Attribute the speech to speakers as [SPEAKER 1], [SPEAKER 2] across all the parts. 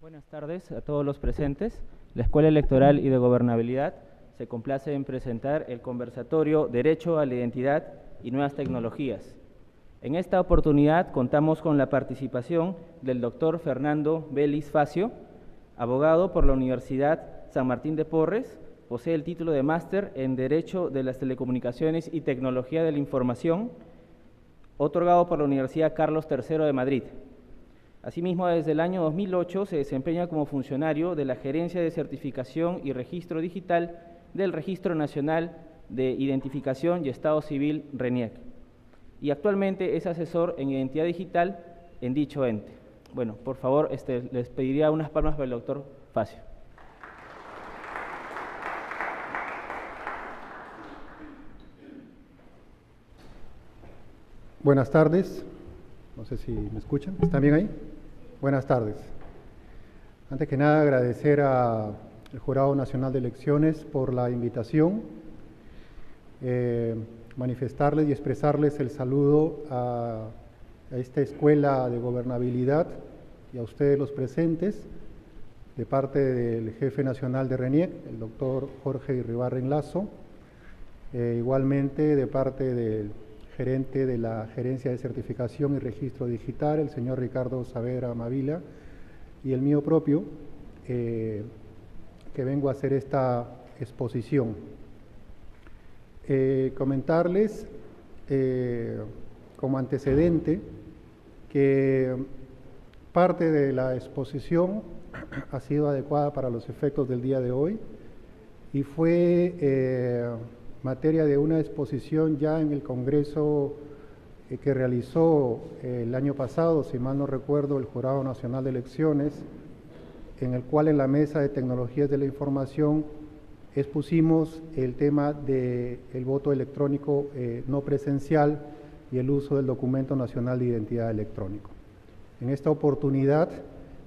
[SPEAKER 1] Buenas tardes a todos los presentes. La Escuela Electoral y de Gobernabilidad se complace en presentar el conversatorio Derecho a la Identidad y Nuevas Tecnologías. En esta oportunidad contamos con la participación del doctor Fernando Vélez Facio, abogado por la Universidad San Martín de Porres, posee el título de máster en Derecho de las Telecomunicaciones y Tecnología de la Información, otorgado por la Universidad Carlos III de Madrid. Asimismo, desde el año 2008 se desempeña como funcionario de la Gerencia de Certificación y Registro Digital del Registro Nacional de Identificación y Estado Civil, RENIEC, y actualmente es asesor en identidad digital en dicho ente. Bueno, por favor, les pediría unas palmas para el doctor Facio.
[SPEAKER 2] Buenas tardes. No sé si me escuchan. ¿Están bien ahí? Buenas tardes. Antes que nada, agradecer al Jurado Nacional de Elecciones por la invitación, manifestarles y expresarles el saludo a esta Escuela de Gobernabilidad y a ustedes los presentes, de parte del Jefe Nacional de RENIEC, el doctor Jorge Irribarren Lazo, igualmente de parte del gerente de la Gerencia de Certificación y Registro Digital, el señor Ricardo Saavedra Mavila, y el mío propio, que vengo a hacer esta exposición. Comentarles como antecedente que parte de la exposición ha sido adecuada para los efectos del día de hoy y fue materia de una exposición ya en el Congreso que realizó el año pasado, si mal no recuerdo, el Jurado Nacional de Elecciones, en el cual en la Mesa de Tecnologías de la Información expusimos el tema del voto electrónico no presencial y el uso del Documento Nacional de Identidad Electrónico. En esta oportunidad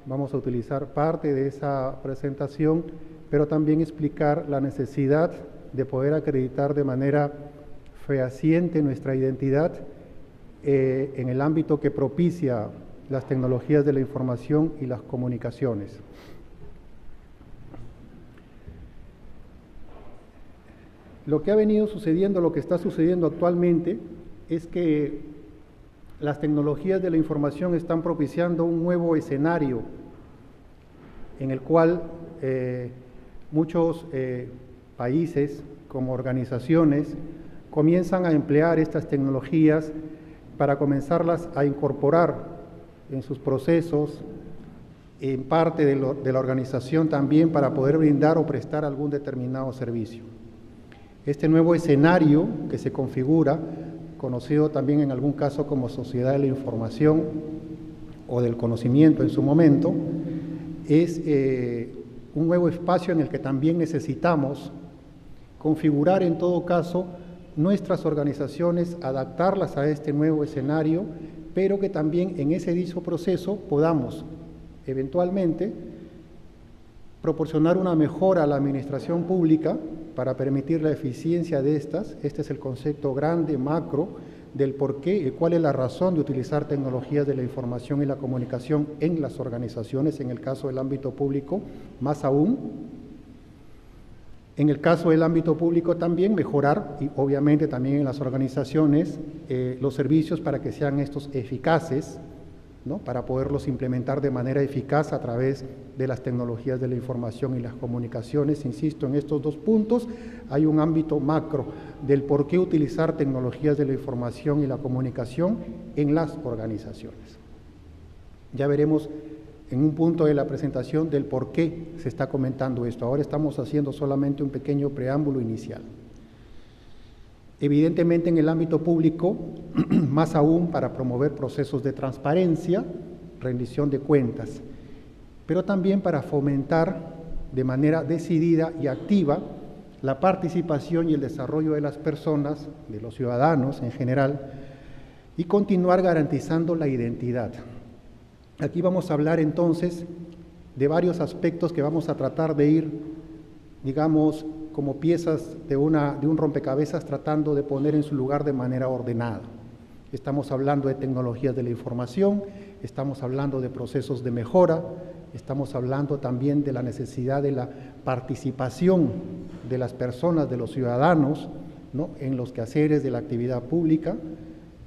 [SPEAKER 2] vamos a utilizar parte de esa presentación, pero también explicar la necesidad de poder acreditar de manera fehaciente nuestra identidad en el ámbito que propicia las tecnologías de la información y las comunicaciones. Lo que ha venido sucediendo, lo que está sucediendo actualmente, es que las tecnologías de la información están propiciando un nuevo escenario en el cual muchos países, como organizaciones, comienzan a emplear estas tecnologías para comenzarlas a incorporar en sus procesos, en parte de la organización también, para poder brindar o prestar algún determinado servicio. Este nuevo escenario que se configura, conocido también en algún caso como sociedad de la información o del conocimiento en su momento, es un nuevo espacio en el que también necesitamos configurar en todo caso nuestras organizaciones, adaptarlas a este nuevo escenario, pero que también en ese dicho proceso podamos eventualmente proporcionar una mejora a la administración pública para permitir la eficiencia de estas. Este es el concepto grande, macro, del por qué y cuál es la razón de utilizar tecnologías de la información y la comunicación en las organizaciones, en el caso del ámbito público, más aún. En el caso del ámbito público también mejorar, y obviamente también en las organizaciones, los servicios para que sean estos eficaces, ¿no? Para poderlos implementar de manera eficaz a través de las tecnologías de la información y las comunicaciones. Insisto, en estos dos puntos hay un ámbito macro del por qué utilizar tecnologías de la información y la comunicación en las organizaciones. Ya veremos en un punto de la presentación del por qué se está comentando esto. Ahora estamos haciendo solamente un pequeño preámbulo inicial. Evidentemente en el ámbito público, más aún para promover procesos de transparencia, rendición de cuentas, pero también para fomentar de manera decidida y activa la participación y el desarrollo de las personas, de los ciudadanos en general, y continuar garantizando la identidad. Aquí vamos a hablar entonces de varios aspectos que vamos a tratar de ir, digamos, como piezas de un rompecabezas, tratando de poner en su lugar de manera ordenada. Estamos hablando de tecnologías de la información, estamos hablando de procesos de mejora, estamos hablando también de la necesidad de la participación de las personas, de los ciudadanos, ¿no?, en los quehaceres de la actividad pública,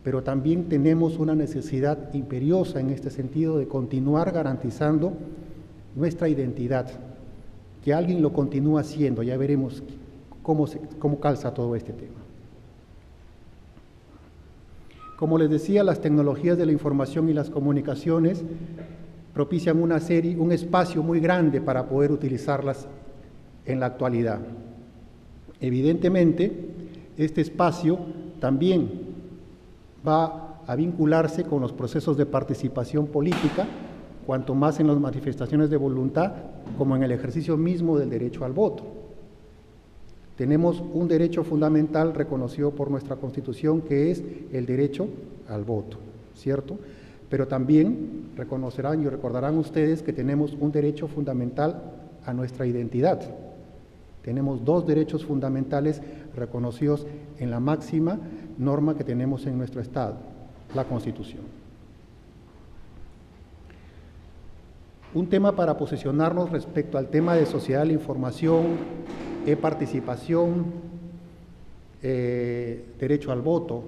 [SPEAKER 2] pero también tenemos una necesidad imperiosa en este sentido de continuar garantizando nuestra identidad, que alguien lo continúe haciendo. Ya veremos cómo calza todo este tema. Como les decía, las tecnologías de la información y las comunicaciones propician un espacio muy grande para poder utilizarlas en la actualidad. Evidentemente, este espacio también va a vincularse con los procesos de participación política, cuanto más en las manifestaciones de voluntad como en el ejercicio mismo del derecho al voto. Tenemos un derecho fundamental reconocido por nuestra Constitución, que es el derecho al voto, ¿cierto? Pero también reconocerán y recordarán ustedes que tenemos un derecho fundamental a nuestra identidad. Tenemos dos derechos fundamentales reconocidos en la máxima norma que tenemos en nuestro Estado, la Constitución. Un tema para posicionarnos respecto al tema de sociedad de la información, participación, derecho al voto,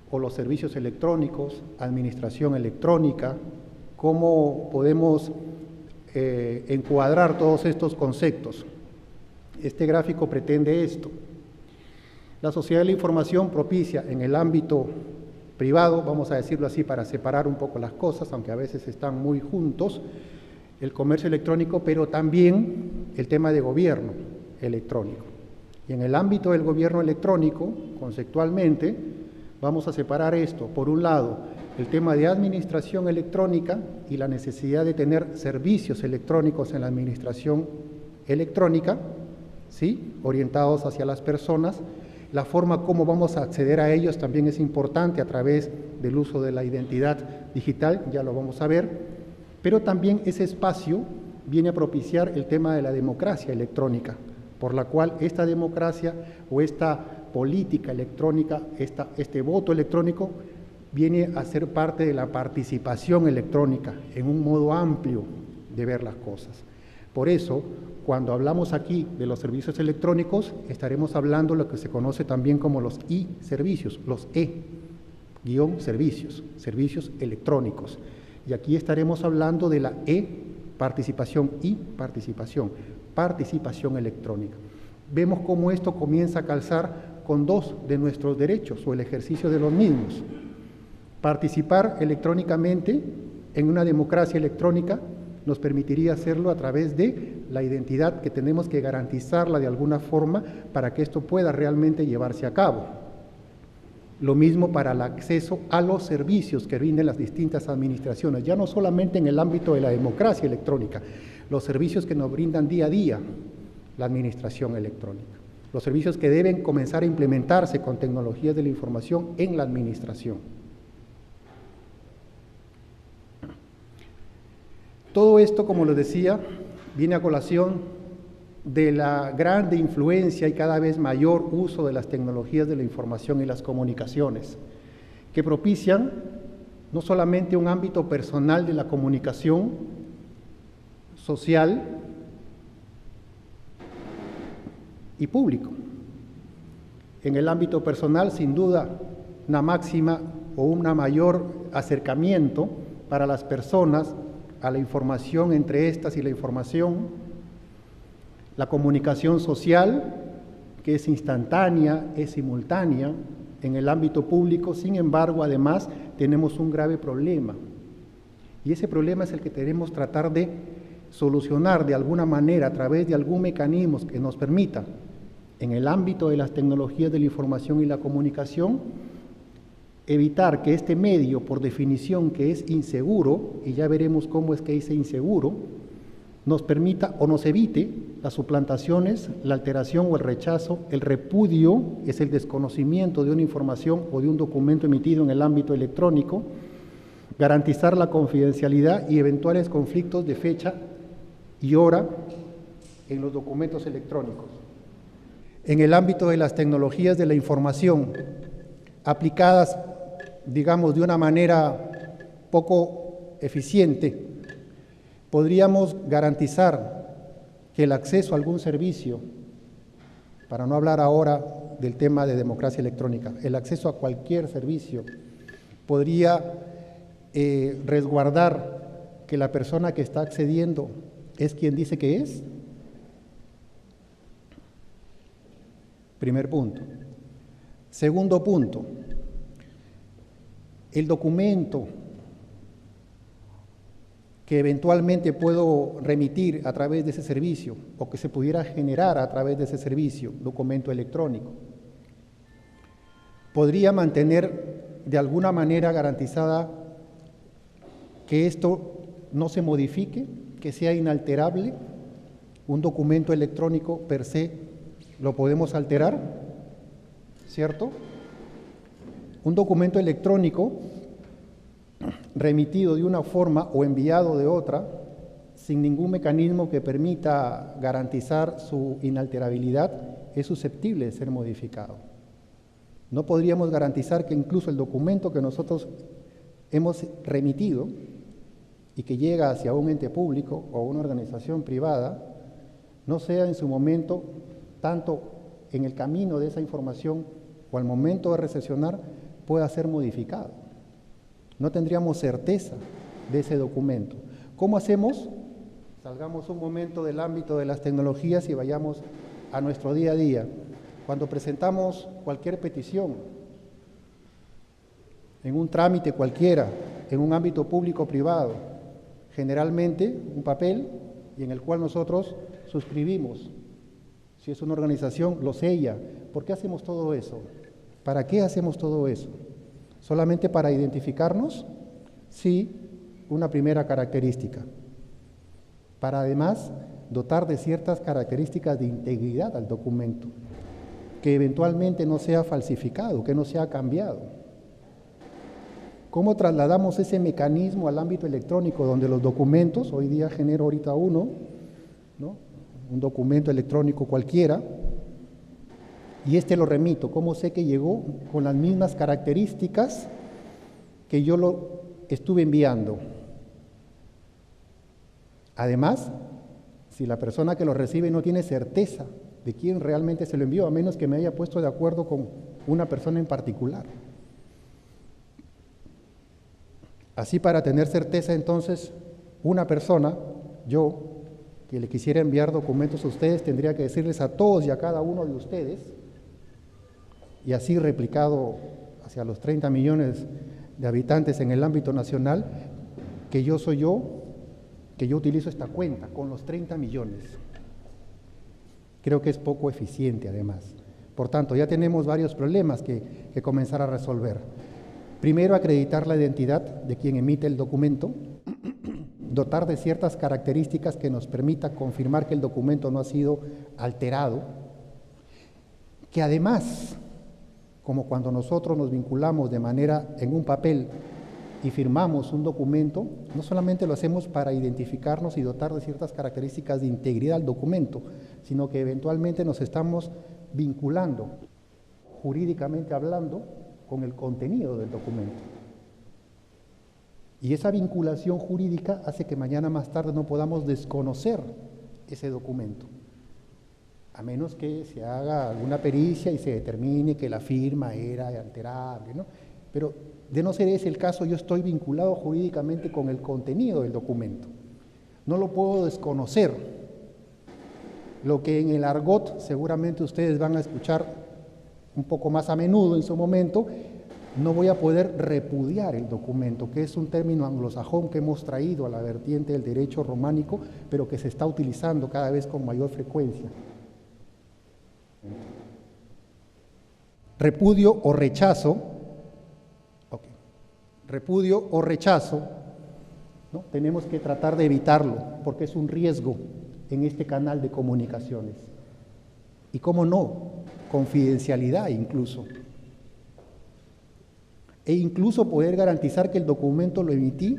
[SPEAKER 2] o los servicios electrónicos, administración electrónica, cómo podemos encuadrar todos estos conceptos. Este gráfico pretende esto. La sociedad de la información propicia en el ámbito privado, vamos a decirlo así para separar un poco las cosas, aunque a veces están muy juntos, el comercio electrónico, pero también el tema de gobierno electrónico. Y en el ámbito del gobierno electrónico, conceptualmente, vamos a separar esto. Por un lado, el tema de administración electrónica y la necesidad de tener servicios electrónicos en la administración electrónica, ¿sí?, orientados hacia las personas. La forma como vamos a acceder a ellos también es importante a través del uso de la identidad digital, ya lo vamos a ver. Pero también ese espacio viene a propiciar el tema de la democracia electrónica, por la cual esta democracia o esta política electrónica, este voto electrónico, viene a ser parte de la participación electrónica en un modo amplio de ver las cosas. Por eso, cuando hablamos aquí de los servicios electrónicos, estaremos hablando de lo que se conoce también como los e-servicios, los e-servicios, servicios electrónicos. Y aquí estaremos hablando de la e-participación y participación electrónica. Vemos cómo esto comienza a calzar con dos de nuestros derechos o el ejercicio de los mismos. Participar electrónicamente en una democracia electrónica nos permitiría hacerlo a través de la identidad, que tenemos que garantizarla de alguna forma para que esto pueda realmente llevarse a cabo. Lo mismo para el acceso a los servicios que brinden las distintas administraciones, ya no solamente en el ámbito de la democracia electrónica, los servicios que nos brindan día a día la administración electrónica, los servicios que deben comenzar a implementarse con tecnologías de la información en la administración. Todo esto, como les decía, viene a colación de la grande influencia y cada vez mayor uso de las tecnologías de la información y las comunicaciones, que propician no solamente un ámbito personal de la comunicación social y público. En el ámbito personal, sin duda, una máxima o un mayor acercamiento para las personas a la información, entre estas y la información. La comunicación social, que es instantánea, es simultánea en el ámbito público. Sin embargo, además, tenemos un grave problema. Y ese problema es el que tenemos que tratar de solucionar de alguna manera a través de algún mecanismo que nos permita, en el ámbito de las tecnologías de la información y la comunicación, evitar que este medio, por definición que es inseguro, y ya veremos cómo es que es inseguro, nos permita o nos evite las suplantaciones, la alteración o el rechazo. El repudio es el desconocimiento de una información o de un documento emitido en el ámbito electrónico, garantizar la confidencialidad y eventuales conflictos de fecha y hora en los documentos electrónicos. En el ámbito de las tecnologías de la información, aplicadas, digamos, de una manera poco eficiente Podríamos garantizar que el acceso a algún servicio, para no hablar ahora del tema de democracia electrónica, el acceso a cualquier servicio podría resguardar que la persona que está accediendo es quien dice que es. Primer punto. Segundo punto, el documento que eventualmente puedo remitir a través de ese servicio o que se pudiera generar a través de ese servicio, documento electrónico, podría mantener de alguna manera garantizada que esto no se modifique, que sea inalterable. Un documento electrónico per se lo podemos alterar, ¿cierto? Un documento electrónico remitido de una forma o enviado de otra, sin ningún mecanismo que permita garantizar su inalterabilidad, es susceptible de ser modificado. No podríamos garantizar que incluso el documento que nosotros hemos remitido y que llega hacia un ente público o una organización privada, no sea en su momento, tanto en el camino de esa información o al momento de recepcionar, pueda ser modificado. No tendríamos certeza de ese documento. ¿Cómo hacemos? Salgamos un momento del ámbito de las tecnologías y vayamos a nuestro día a día. Cuando presentamos cualquier petición, en un trámite cualquiera, en un ámbito público o privado, generalmente un papel y en el cual nosotros suscribimos. Si es una organización, lo sella. ¿Por qué hacemos todo eso? ¿Para qué hacemos todo eso? ¿Solamente para identificarnos? Sí, una primera característica. Para además dotar de ciertas características de integridad al documento, que eventualmente no sea falsificado, que no sea cambiado. ¿Cómo trasladamos ese mecanismo al ámbito electrónico donde los documentos, hoy día genero ahorita uno, ¿no? Un documento electrónico cualquiera, y este lo remito? ¿Cómo sé que llegó con las mismas características que yo lo estuve enviando? Además, si la persona que lo recibe no tiene certeza de quién realmente se lo envió, a menos que me haya puesto de acuerdo con una persona en particular. Así, para tener certeza, entonces, una persona, yo, que le quisiera enviar documentos a ustedes, tendría que decirles a todos y a cada uno de ustedes, y así replicado hacia los 30 millones de habitantes en el ámbito nacional, que yo soy yo, que yo utilizo esta cuenta con los 30 millones. Creo que es poco eficiente, además. Por tanto, ya tenemos varios problemas que comenzar a resolver. Primero, acreditar la identidad de quien emite el documento, dotar de ciertas características que nos permita confirmar que el documento no ha sido alterado, que además, como cuando nosotros nos vinculamos de manera en un papel y firmamos un documento, no solamente lo hacemos para identificarnos y dotar de ciertas características de integridad al documento, sino que eventualmente nos estamos vinculando, jurídicamente hablando, con el contenido del documento. Y esa vinculación jurídica hace que mañana más tarde no podamos desconocer ese documento, a menos que se haga alguna pericia y se determine que la firma era alterable, ¿no? Pero de no ser ese el caso, yo estoy vinculado jurídicamente con el contenido del documento. No lo puedo desconocer. Lo que en el argot seguramente ustedes van a escuchar un poco más a menudo en su momento, no voy a poder repudiar el documento, que es un término anglosajón que hemos traído a la vertiente del derecho románico, pero que se está utilizando cada vez con mayor frecuencia. Repudio o rechazo, repudio o rechazo, ¿no? Tenemos que tratar de evitarlo, porque es un riesgo en este canal de comunicaciones. Y cómo no, confidencialidad incluso. E incluso poder garantizar que el documento lo emití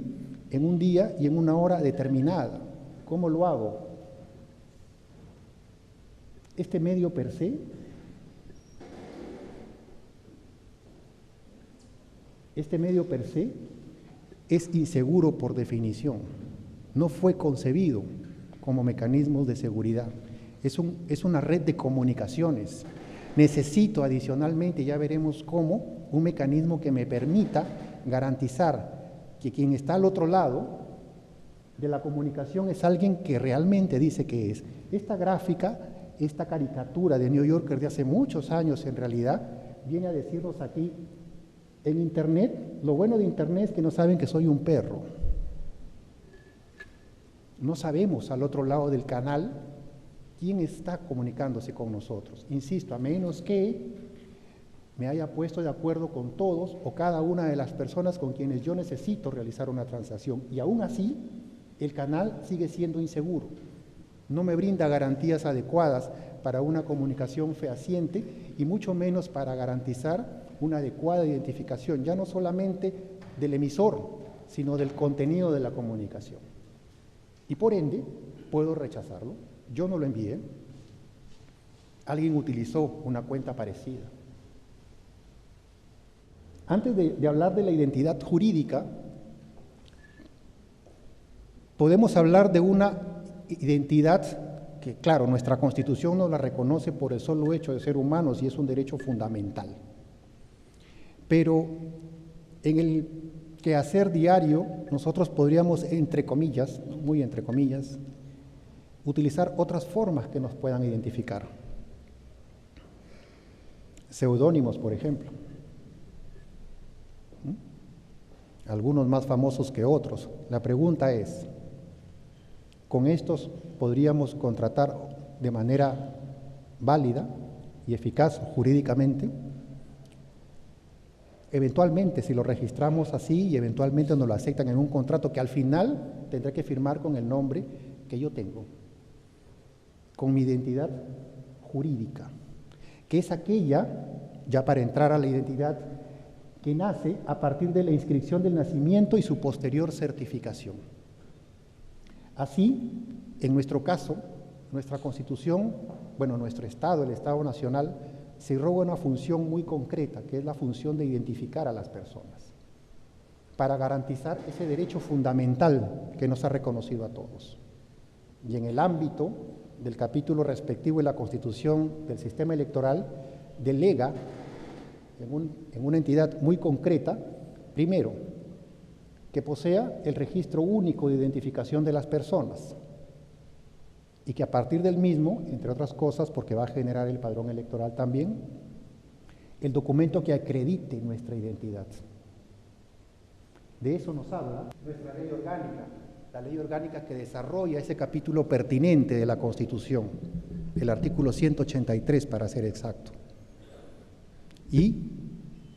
[SPEAKER 2] en un día y en una hora determinada. ¿Cómo lo hago? Este medio per se, es inseguro por definición. no fue concebido como mecanismos de seguridad. Es una red de comunicaciones. Necesito adicionalmente, ya veremos cómo, un mecanismo que me permita garantizar que quien está al otro lado de la comunicación es alguien que realmente dice que es. Esta gráfica, esta caricatura de New Yorker de hace muchos años en realidad, viene a decirnos aquí, en Internet, lo bueno de Internet es que no saben que soy un perro. No sabemos al otro lado del canal quién está comunicándose con nosotros. Insisto, a menos que me haya puesto de acuerdo con todos o cada una de las personas con quienes yo necesito realizar una transacción. Y aún así, el canal sigue siendo inseguro. No me brinda garantías adecuadas para una comunicación fehaciente y mucho menos para garantizar una adecuada identificación, ya no solamente del emisor, sino del contenido de la comunicación. Y por ende, puedo rechazarlo. Yo no lo envié. Alguien utilizó una cuenta parecida. Antes de hablar de la identidad jurídica, podemos hablar de una identidad que, claro, nuestra Constitución nos la reconoce por el solo hecho de ser humanos y es un derecho fundamental. Pero en el quehacer diario, nosotros podríamos, entre comillas, muy entre comillas, utilizar otras formas que nos puedan identificar. Seudónimos, por ejemplo. Algunos más famosos que otros. La pregunta es, ¿con estos podríamos contratar de manera válida y eficaz jurídicamente? Eventualmente, si lo registramos así y eventualmente nos lo aceptan en un contrato que al final tendré que firmar con el nombre que yo tengo, con mi identidad jurídica, que es aquella, ya para entrar a la identidad, que nace a partir de la inscripción del nacimiento y su posterior certificación. Así, en nuestro caso, nuestra Constitución, nuestro Estado, el Estado Nacional, se roba una función muy concreta, que es la función de identificar a las personas, para garantizar ese derecho fundamental que nos ha reconocido a todos. Y en el ámbito del capítulo respectivo de la Constitución del sistema electoral, delega en una entidad muy concreta, primero, que posea el registro único de identificación de las personas y que a partir del mismo, entre otras cosas, porque va a generar el padrón electoral también, el documento que acredite nuestra identidad. De eso nos habla nuestra ley orgánica, la ley orgánica que desarrolla ese capítulo pertinente de la Constitución, el artículo 183 para ser exacto. Y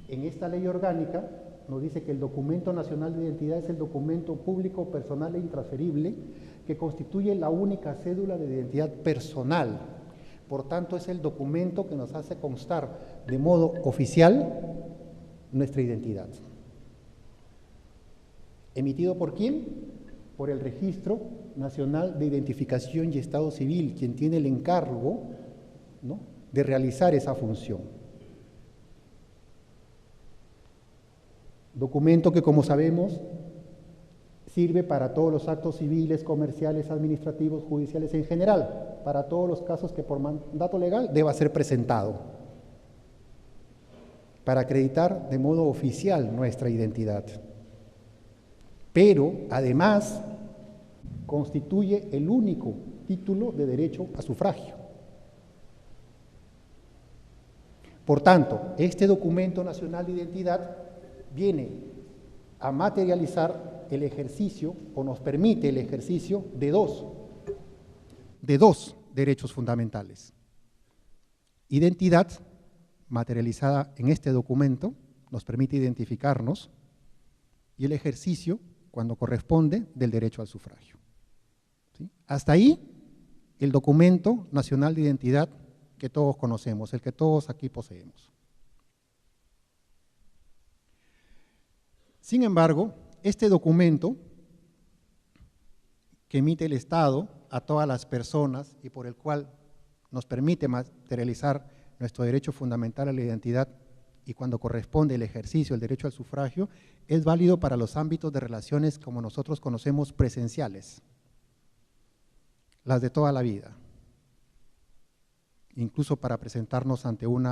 [SPEAKER 2] en esta ley orgánica nos dice que el documento nacional de identidad es el documento público, personal e intransferible que constituye la única cédula de identidad personal. Por tanto, es el documento que nos hace constar de modo oficial nuestra identidad. ¿Emitido por quién? Por el Registro Nacional de Identificación y Estado Civil, quien tiene el encargo, ¿no?, de realizar esa función. Documento que, como sabemos, sirve para todos los actos civiles, comerciales, administrativos, judiciales en general, para todos los casos que por mandato legal deba ser presentado, para acreditar de modo oficial nuestra identidad. Pero, además, constituye el único título de derecho a sufragio. Por tanto, este documento nacional de identidad viene a materializar el ejercicio, o nos permite el ejercicio de dos derechos fundamentales. Identidad, materializada en este documento, nos permite identificarnos, y el ejercicio, cuando corresponde, del derecho al sufragio. ¿Sí? Hasta ahí, el documento nacional de identidad que todos conocemos, el que todos aquí poseemos. Sin embargo, este documento que emite el Estado a todas las personas y por el cual nos permite materializar nuestro derecho fundamental a la identidad y cuando corresponde el ejercicio del derecho al sufragio, es válido para los ámbitos de relaciones como nosotros conocemos presenciales, las de toda la vida, incluso para presentarnos ante un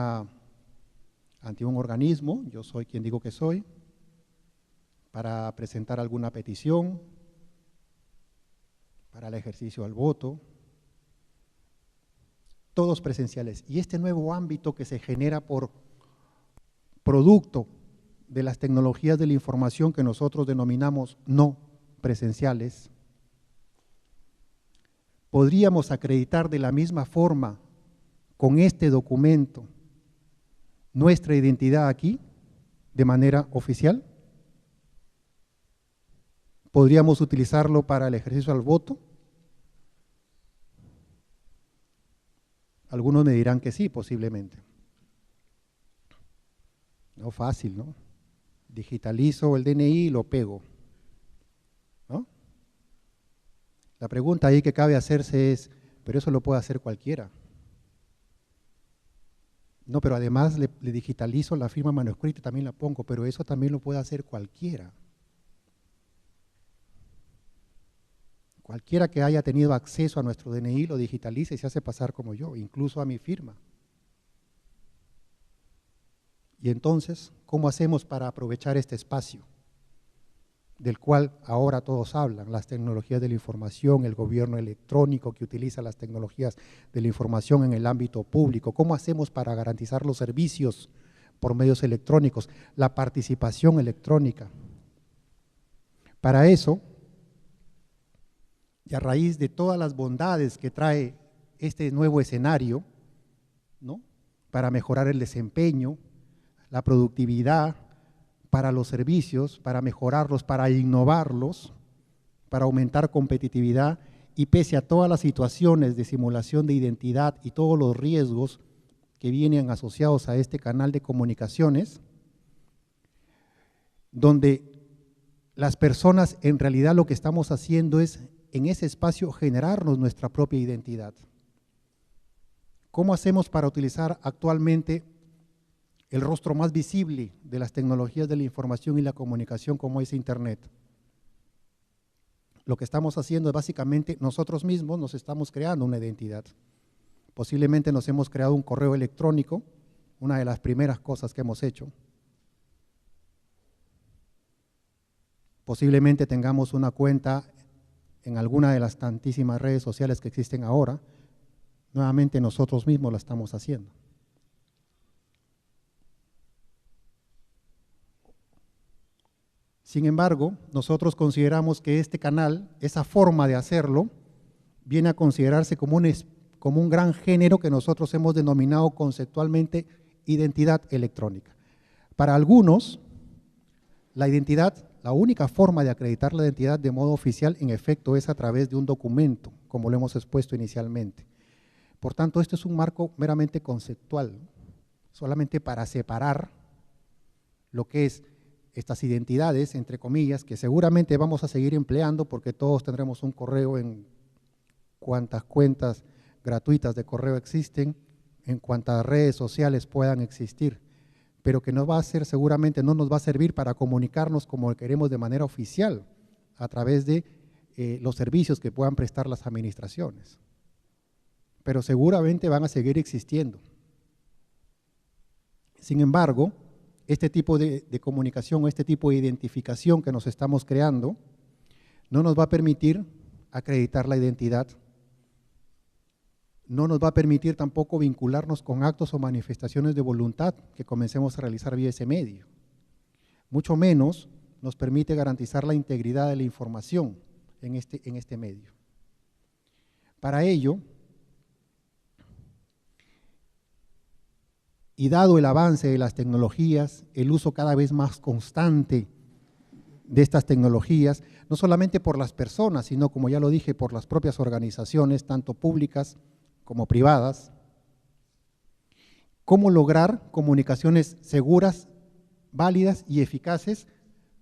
[SPEAKER 2] organismo, yo soy quien digo que soy, para presentar alguna petición, para el ejercicio al voto, todos presenciales. Y este nuevo ámbito que se genera por producto de las tecnologías de la información que nosotros denominamos no presenciales, podríamos acreditar de la misma forma con este documento nuestra identidad aquí de manera oficial. ¿Podríamos utilizarlo para el ejercicio al voto? Algunos me dirán que sí, posiblemente. No fácil, ¿no? Digitalizo el DNI y lo pego, ¿no? La pregunta ahí que cabe hacerse es, pero eso lo puede hacer cualquiera. No, pero además le digitalizo la firma manuscrita, también la pongo, pero eso también lo puede hacer cualquiera. Cualquiera que haya tenido acceso a nuestro DNI lo digitaliza y se hace pasar como yo, incluso a mi firma. Y entonces, ¿cómo hacemos para aprovechar este espacio del cual ahora todos hablan? Las tecnologías de la información, el gobierno electrónico que utiliza las tecnologías de la información en el ámbito público. ¿Cómo hacemos para garantizar los servicios por medios electrónicos? La participación electrónica. Para eso, y a raíz de todas las bondades que trae este nuevo escenario, ¿no?, para mejorar el desempeño, la productividad, para los servicios, para mejorarlos, para innovarlos, para aumentar competitividad, y pese a todas las situaciones de simulación de identidad y todos los riesgos que vienen asociados a este canal de comunicaciones, donde las personas en realidad lo que estamos haciendo es en ese espacio generarnos nuestra propia identidad. ¿Cómo hacemos para utilizar actualmente el rostro más visible de las tecnologías de la información y la comunicación como es Internet? Lo que estamos haciendo es básicamente nosotros mismos nos estamos creando una identidad. Posiblemente nos hemos creado un correo electrónico, una de las primeras cosas que hemos hecho. Posiblemente tengamos una cuenta en alguna de las tantísimas redes sociales que existen ahora. Nuevamente nosotros mismos la estamos haciendo. Sin embargo, nosotros consideramos que este canal, esa forma de hacerlo, viene a considerarse como un gran género que nosotros hemos denominado conceptualmente identidad electrónica. Para algunos, la identidad, la única forma de acreditar la identidad de modo oficial, en efecto, es a través de un documento, como lo hemos expuesto inicialmente. Por tanto, esto es un marco meramente conceptual, solamente para separar lo que es estas identidades, entre comillas, que seguramente vamos a seguir empleando porque todos tendremos un correo en cuantas cuentas gratuitas de correo existen, en cuantas redes sociales puedan existir, pero que no va a ser, seguramente no nos va a servir para comunicarnos como queremos de manera oficial a través de los servicios que puedan prestar las administraciones. Pero seguramente van a seguir existiendo. Sin embargo, este tipo de comunicación o este tipo de identificación que nos estamos creando no nos va a permitir acreditar la identidad, no nos va a permitir tampoco vincularnos con actos o manifestaciones de voluntad que comencemos a realizar vía ese medio. Mucho menos nos permite garantizar la integridad de la información en este medio. Para ello, y dado el avance de las tecnologías, el uso cada vez más constante de estas tecnologías, no solamente por las personas, sino, como ya lo dije, por las propias organizaciones, tanto públicas como privadas, cómo lograr comunicaciones seguras, válidas y eficaces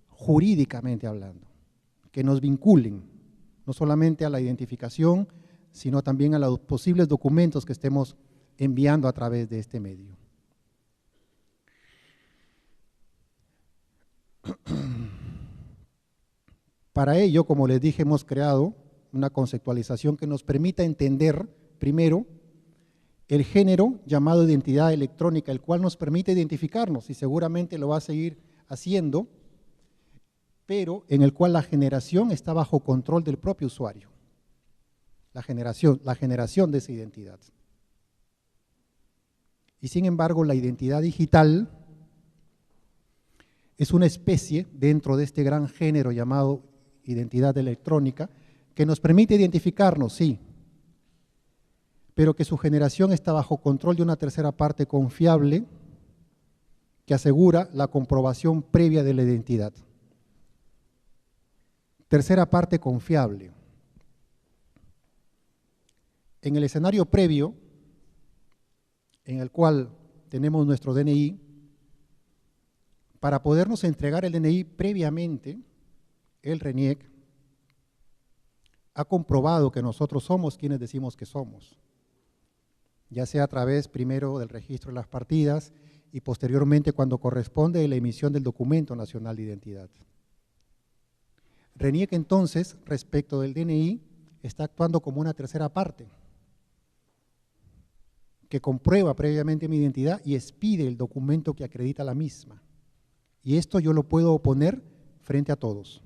[SPEAKER 2] jurídicamente hablando, que nos vinculen no solamente a la identificación, sino también a los posibles documentos que estemos enviando a través de este medio. Para ello, como les dije, hemos creado una conceptualización que nos permita entender, primero, el género llamado identidad electrónica, el cual nos permite identificarnos, y seguramente lo va a seguir haciendo, pero en el cual la generación está bajo control del propio usuario. La generación de esa identidad. Y sin embargo, la identidad digital es una especie dentro de este gran género llamado identidad electrónica que nos permite identificarnos, sí, pero que su generación está bajo control de una tercera parte confiable que asegura la comprobación previa de la identidad. Tercera parte confiable. En el escenario previo, en el cual tenemos nuestro DNI, para podernos entregar el DNI previamente, el RENIEC ha comprobado que nosotros somos quienes decimos que somos, ya sea a través primero del registro de las partidas y posteriormente cuando corresponde la emisión del documento nacional de identidad. RENIEC entonces, respecto del DNI, está actuando como una tercera parte, que comprueba previamente mi identidad y expide el documento que acredita la misma. Y esto yo lo puedo oponer frente a todos.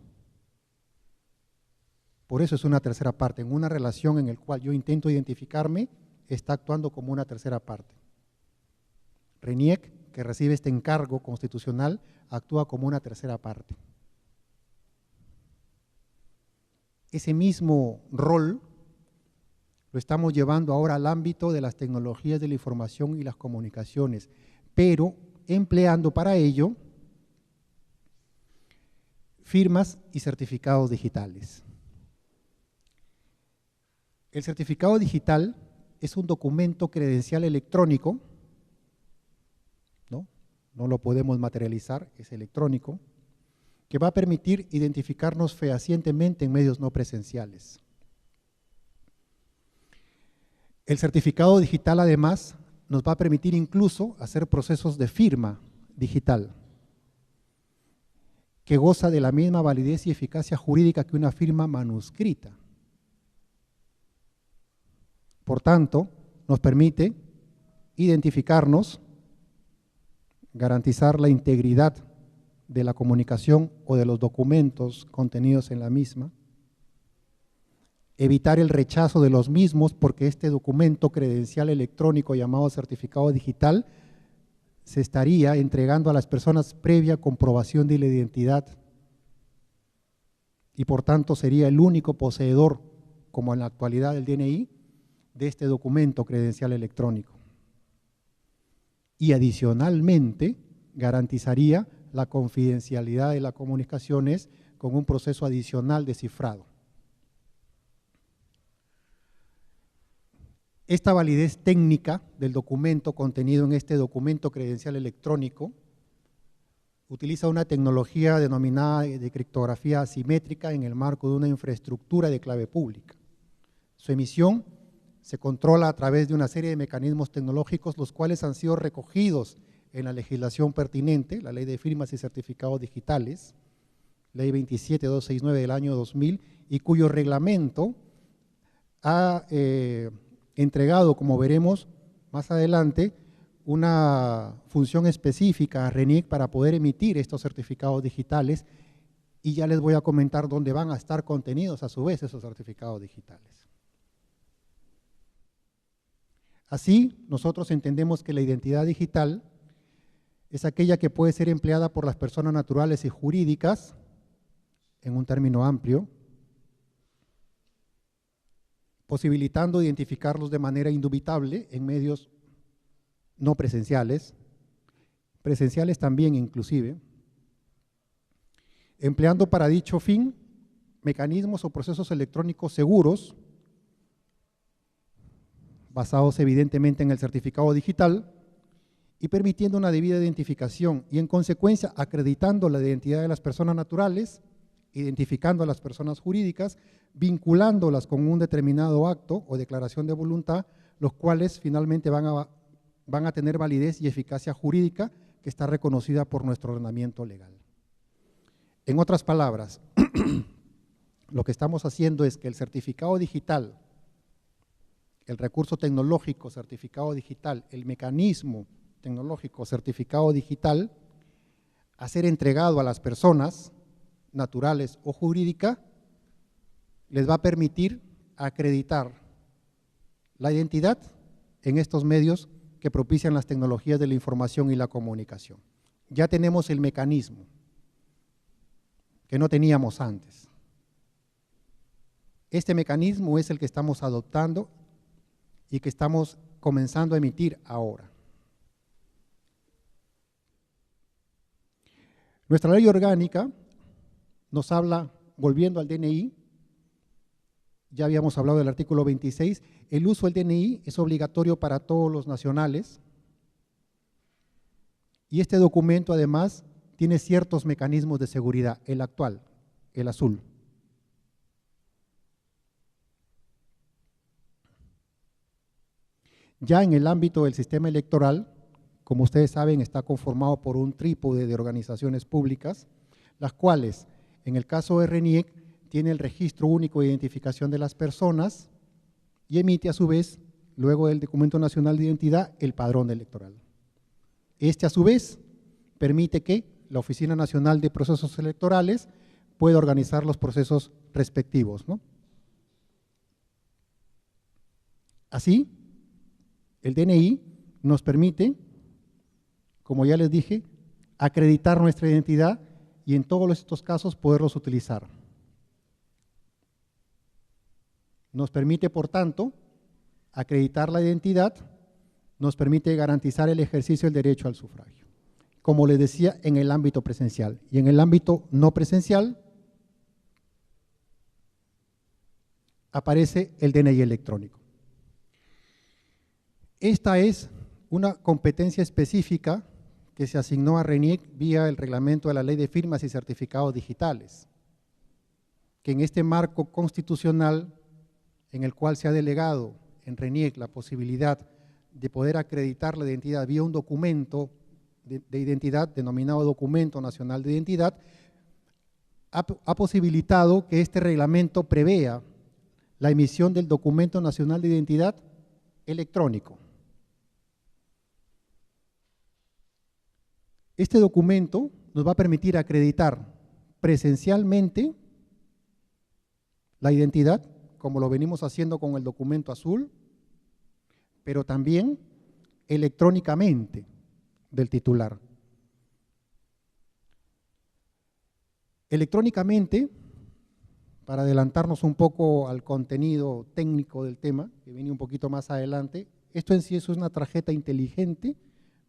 [SPEAKER 2] Por eso es una tercera parte. En una relación en la cual yo intento identificarme, está actuando como una tercera parte. RENIEC, que recibe este encargo constitucional, actúa como una tercera parte. Ese mismo rol lo estamos llevando ahora al ámbito de las tecnologías de la información y las comunicaciones, pero empleando para ello firmas y certificados digitales. El certificado digital es un documento credencial electrónico, no lo podemos materializar, es electrónico, que va a permitir identificarnos fehacientemente en medios no presenciales. El certificado digital, además, nos va a permitir incluso hacer procesos de firma digital, que goza de la misma validez y eficacia jurídica que una firma manuscrita. Por tanto, nos permite identificarnos, garantizar la integridad de la comunicación o de los documentos contenidos en la misma, evitar el rechazo de los mismos porque este documento credencial electrónico llamado certificado digital se estaría entregando a las personas previa comprobación de la identidad y por tanto sería el único poseedor, como en la actualidad del DNI, de este documento credencial electrónico. Y adicionalmente garantizaría la confidencialidad de las comunicaciones con un proceso adicional de cifrado. Esta validez técnica del documento contenido en este documento credencial electrónico utiliza una tecnología denominada de criptografía asimétrica en el marco de una infraestructura de clave pública. Su emisión se controla a través de una serie de mecanismos tecnológicos, los cuales han sido recogidos en la legislación pertinente, la Ley de Firmas y Certificados Digitales, Ley 27269 del año 2000, y cuyo reglamento ha entregado, como veremos más adelante, una función específica a RENIEC para poder emitir estos certificados digitales, y ya les voy a comentar dónde van a estar contenidos a su vez esos certificados digitales. Así, nosotros entendemos que la identidad digital es aquella que puede ser empleada por las personas naturales y jurídicas, en un término amplio, posibilitando identificarlos de manera indubitable en medios no presenciales, presenciales también inclusive, empleando para dicho fin mecanismos o procesos electrónicos seguros, basados evidentemente en el certificado digital, y permitiendo una debida identificación y en consecuencia acreditando la identidad de las personas naturales, identificando a las personas jurídicas, vinculándolas con un determinado acto o declaración de voluntad, los cuales finalmente van a tener validez y eficacia jurídica que está reconocida por nuestro ordenamiento legal. En otras palabras, lo que estamos haciendo es que el certificado digital, el recurso tecnológico certificado digital, el mecanismo tecnológico certificado digital, a ser entregado a las personas naturales o jurídicas, les va a permitir acreditar la identidad en estos medios que propician las tecnologías de la información y la comunicación. Ya tenemos el mecanismo que no teníamos antes. Este mecanismo es el que estamos adoptando y que estamos comenzando a emitir ahora. Nuestra ley orgánica nos habla, volviendo al DNI, ya habíamos hablado del artículo 26, el uso del DNI es obligatorio para todos los nacionales y este documento además tiene ciertos mecanismos de seguridad, el actual, el azul. Ya en el ámbito del sistema electoral, como ustedes saben, está conformado por un trípode de organizaciones públicas, las cuales, en el caso de RENIEC, tiene el registro único de identificación de las personas y emite a su vez, luego del documento nacional de identidad, el padrón electoral. Este a su vez permite que la Oficina Nacional de Procesos Electorales pueda organizar los procesos respectivos, ¿no? Así, el DNI nos permite, como ya les dije, acreditar nuestra identidad y en todos estos casos poderlos utilizar. Nos permite, por tanto, acreditar la identidad, nos permite garantizar el ejercicio del derecho al sufragio, como les decía, en el ámbito presencial. Y en el ámbito no presencial aparece el DNI electrónico. Esta es una competencia específica que se asignó a RENIEC vía el reglamento de la Ley de Firmas y Certificados Digitales, que en este marco constitucional en el cual se ha delegado en RENIEC la posibilidad de poder acreditar la identidad vía un documento de identidad denominado Documento Nacional de Identidad, ha posibilitado que este reglamento prevea la emisión del Documento Nacional de Identidad electrónico. Este documento nos va a permitir acreditar presencialmente la identidad, como lo venimos haciendo con el documento azul, pero también electrónicamente del titular. Electrónicamente, para adelantarnos un poco al contenido técnico del tema, que viene un poquito más adelante, esto en sí es una tarjeta inteligente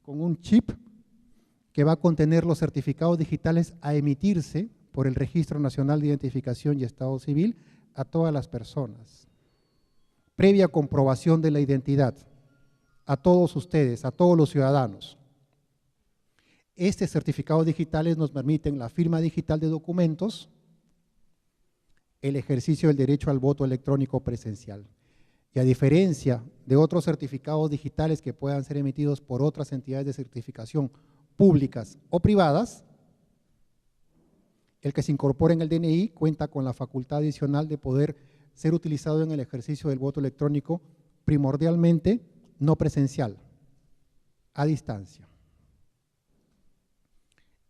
[SPEAKER 2] con un chip que va a contener los certificados digitales a emitirse por el Registro Nacional de Identificación y Estado Civil a todas las personas. Previa comprobación de la identidad a todos ustedes, a todos los ciudadanos. Estos certificados digitales nos permiten la firma digital de documentos, el ejercicio del derecho al voto electrónico presencial. Y a diferencia de otros certificados digitales que puedan ser emitidos por otras entidades de certificación públicas o privadas, el que se incorpora en el DNI cuenta con la facultad adicional de poder ser utilizado en el ejercicio del voto electrónico primordialmente no presencial, a distancia.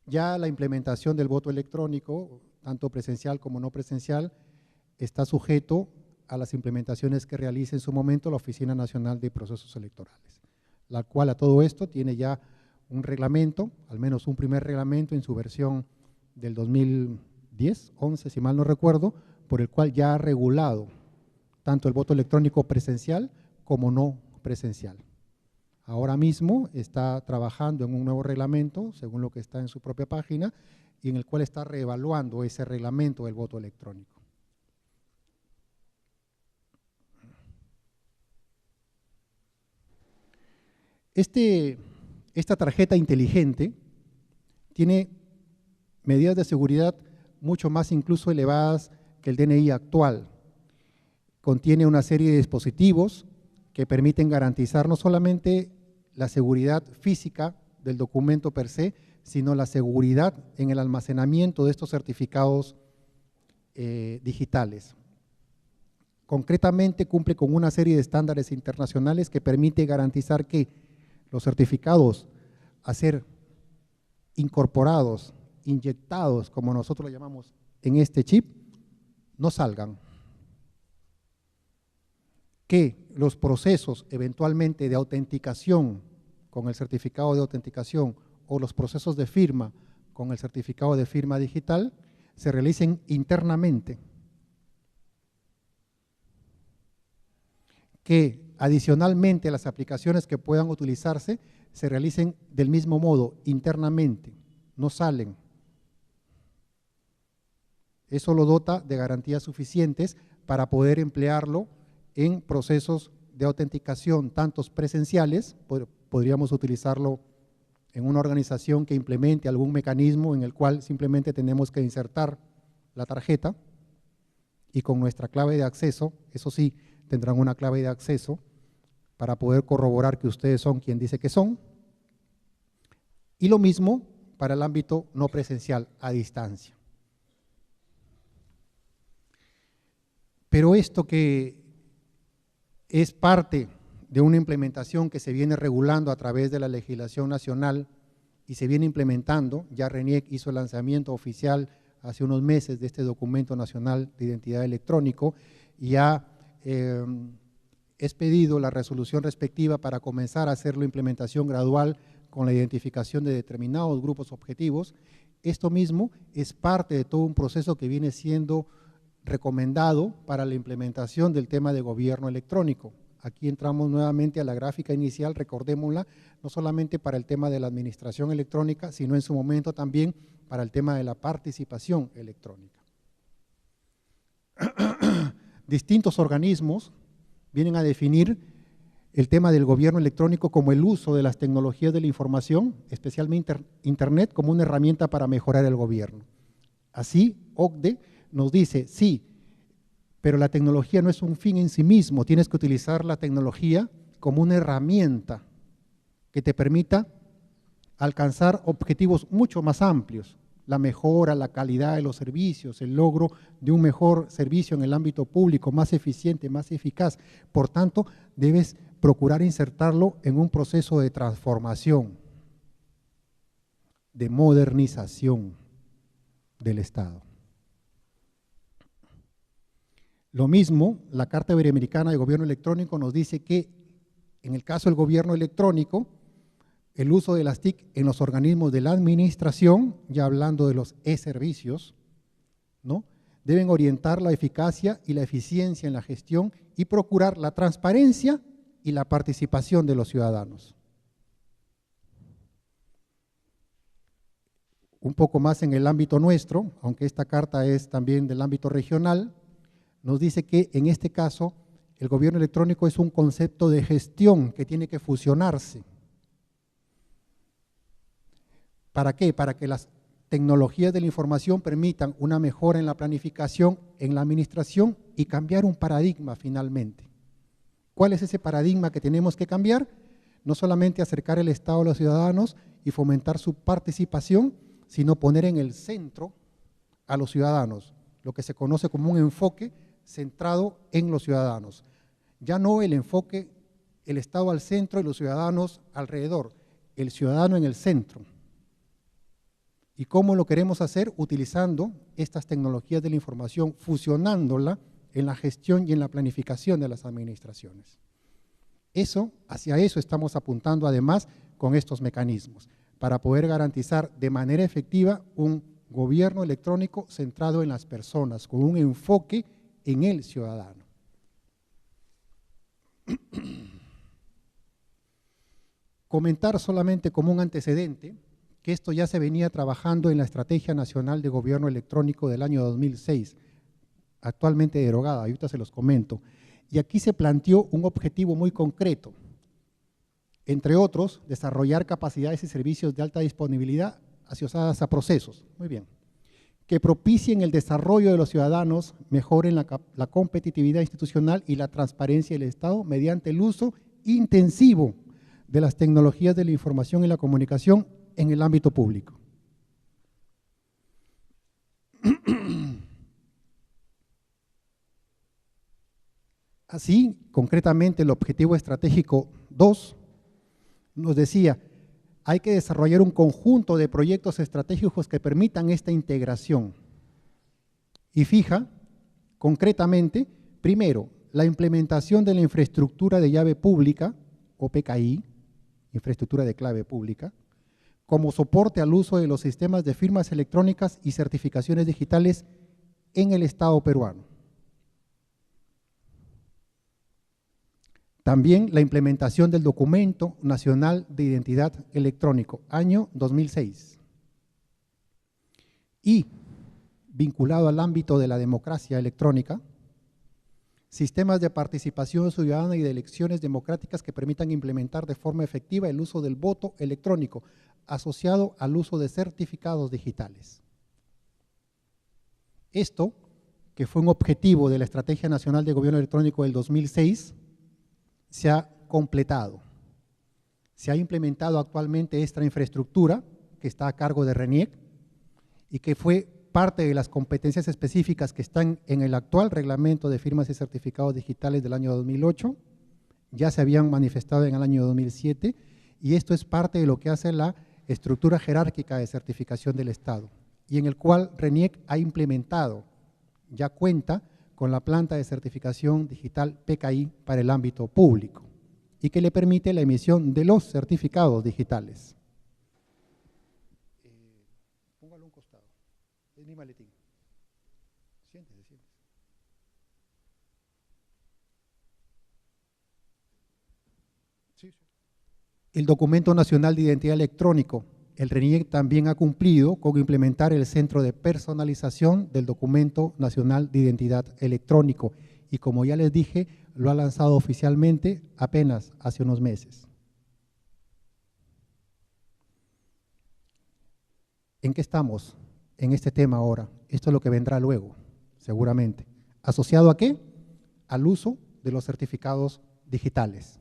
[SPEAKER 2] Ya la implementación del voto electrónico, tanto presencial como no presencial, está sujeto a las implementaciones que realice en su momento la Oficina Nacional de Procesos Electorales, la cual a todo esto tiene ya un reglamento, al menos un primer reglamento en su versión del 2010, 11, si mal no recuerdo, por el cual ya ha regulado tanto el voto electrónico presencial como no presencial. Ahora mismo está trabajando en un nuevo reglamento, según lo que está en su propia página, y en el cual está reevaluando ese reglamento del voto electrónico. Esta tarjeta inteligente tiene medidas de seguridad mucho más incluso elevadas que el DNI actual. Contiene una serie de dispositivos que permiten garantizar no solamente la seguridad física del documento per se, sino la seguridad en el almacenamiento de estos certificados digitales. Concretamente cumple con una serie de estándares internacionales que permite garantizar que los certificados a ser incorporados, inyectados, como nosotros lo llamamos, en este chip, no salgan. Que los procesos eventualmente de autenticación con el certificado de autenticación o los procesos de firma con el certificado de firma digital se realicen internamente. Que adicionalmente las aplicaciones que puedan utilizarse se realicen del mismo modo, internamente, no salen. Eso lo dota de garantías suficientes para poder emplearlo en procesos de autenticación, tantos presenciales, podríamos utilizarlo en una organización que implemente algún mecanismo en el cual simplemente tenemos que insertar la tarjeta y con nuestra clave de acceso, eso sí, tendrán una clave de acceso para poder corroborar que ustedes son quien dice que son. Y lo mismo para el ámbito no presencial, a distancia. Pero esto que es parte de una implementación que se viene regulando a través de la legislación nacional y se viene implementando, ya RENIEC hizo el lanzamiento oficial hace unos meses de este documento nacional de identidad electrónico y ha expedido la resolución respectiva para comenzar a hacer la implementación gradual con la identificación de determinados grupos objetivos. Esto mismo es parte de todo un proceso que viene siendo recomendado para la implementación del tema de gobierno electrónico. Aquí entramos nuevamente a la gráfica inicial, recordémosla, no solamente para el tema de la administración electrónica, sino en su momento también para el tema de la participación electrónica. Distintos organismos vienen a definir el tema del gobierno electrónico como el uso de las tecnologías de la información, especialmente Internet, como una herramienta para mejorar el gobierno. Así, OCDE nos dice, sí, pero la tecnología no es un fin en sí mismo, tienes que utilizar la tecnología como una herramienta que te permita alcanzar objetivos mucho más amplios, la mejora, la calidad de los servicios, el logro de un mejor servicio en el ámbito público, más eficiente, más eficaz. Por tanto, debes procurar insertarlo en un proceso de transformación, de modernización del Estado. Lo mismo, la Carta Iberoamericana de Gobierno Electrónico nos dice que en el caso del gobierno electrónico, el uso de las TIC en los organismos de la administración, ya hablando de los e-servicios, ¿no?, deben orientar la eficacia y la eficiencia en la gestión y procurar la transparencia y la participación de los ciudadanos. Un poco más en el ámbito nuestro, aunque esta carta es también del ámbito regional, nos dice que en este caso el gobierno electrónico es un concepto de gestión que tiene que fusionarse. ¿Para qué? Para que las tecnologías de la información permitan una mejora en la planificación, en la administración y cambiar un paradigma finalmente. ¿Cuál es ese paradigma que tenemos que cambiar? No solamente acercar el Estado a los ciudadanos y fomentar su participación, sino poner en el centro a los ciudadanos, lo que se conoce como un enfoque centrado en los ciudadanos. Ya no el enfoque, el Estado al centro y los ciudadanos alrededor, el ciudadano en el centro. ¿Y cómo lo queremos hacer? Utilizando estas tecnologías de la información, fusionándola en la gestión y en la planificación de las administraciones. Hacia eso estamos apuntando además con estos mecanismos, para poder garantizar de manera efectiva un gobierno electrónico centrado en las personas, con un enfoque en el ciudadano. Comentar solamente como un antecedente que esto ya se venía trabajando en la Estrategia Nacional de Gobierno Electrónico del año 2006, actualmente derogada, ahorita se los comento. Y aquí se planteó un objetivo muy concreto, entre otros, desarrollar capacidades y servicios de alta disponibilidad asociadas a procesos, muy bien, que propicien el desarrollo de los ciudadanos, mejoren la competitividad institucional y la transparencia del Estado mediante el uso intensivo de las tecnologías de la información y la comunicación en el ámbito público. Así, concretamente, el objetivo estratégico 2 nos decía, hay que desarrollar un conjunto de proyectos estratégicos que permitan esta integración. Y fija, concretamente, primero, la implementación de la infraestructura de llave pública, o PKI, infraestructura de clave pública, como soporte al uso de los sistemas de firmas electrónicas y certificaciones digitales en el Estado peruano. También la implementación del Documento Nacional de Identidad Electrónico, año 2006. Y, vinculado al ámbito de la democracia electrónica, sistemas de participación ciudadana y de elecciones democráticas que permitan implementar de forma efectiva el uso del voto electrónico, asociado al uso de certificados digitales. Esto, que fue un objetivo de la Estrategia Nacional de Gobierno Electrónico del 2006, se ha completado. Se ha implementado actualmente esta infraestructura que está a cargo de RENIEC y que fue parte de las competencias específicas que están en el actual reglamento de firmas y certificados digitales del año 2008, ya se habían manifestado en el año 2007 y esto es parte de lo que hace la estructura jerárquica de certificación del Estado y en el cual RENIEC ha implementado, ya cuenta con la planta de certificación digital PKI para el ámbito público y que le permite la emisión de los certificados digitales. Póngalo a un costado, es mi maletín. Siéntese, siéntese. Sí, sí. El Documento Nacional de Identidad Electrónico, el RENIEC también ha cumplido con implementar el Centro de Personalización del Documento Nacional de Identidad Electrónico y como ya les dije, lo ha lanzado oficialmente apenas hace unos meses. ¿En qué estamos en este tema ahora? Esto es lo que vendrá luego, seguramente. ¿Asociado a qué? Al uso de los certificados digitales.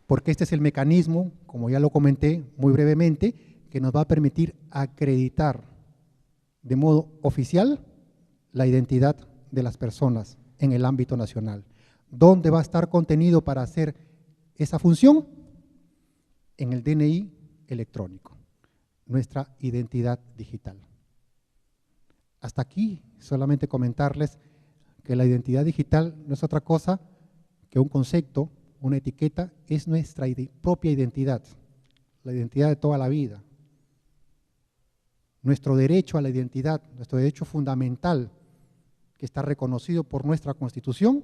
[SPEAKER 2] Porque este es el mecanismo, como ya lo comenté muy brevemente, que nos va a permitir acreditar de modo oficial la identidad de las personas en el ámbito nacional. ¿Dónde va a estar contenido para hacer esa función? En el DNI electrónico, nuestra identidad digital. Hasta aquí solamente comentarles que la identidad digital no es otra cosa que un concepto, una etiqueta, es nuestra propia identidad, la identidad de toda la vida. Nuestro derecho a la identidad, nuestro derecho fundamental, que está reconocido por nuestra Constitución,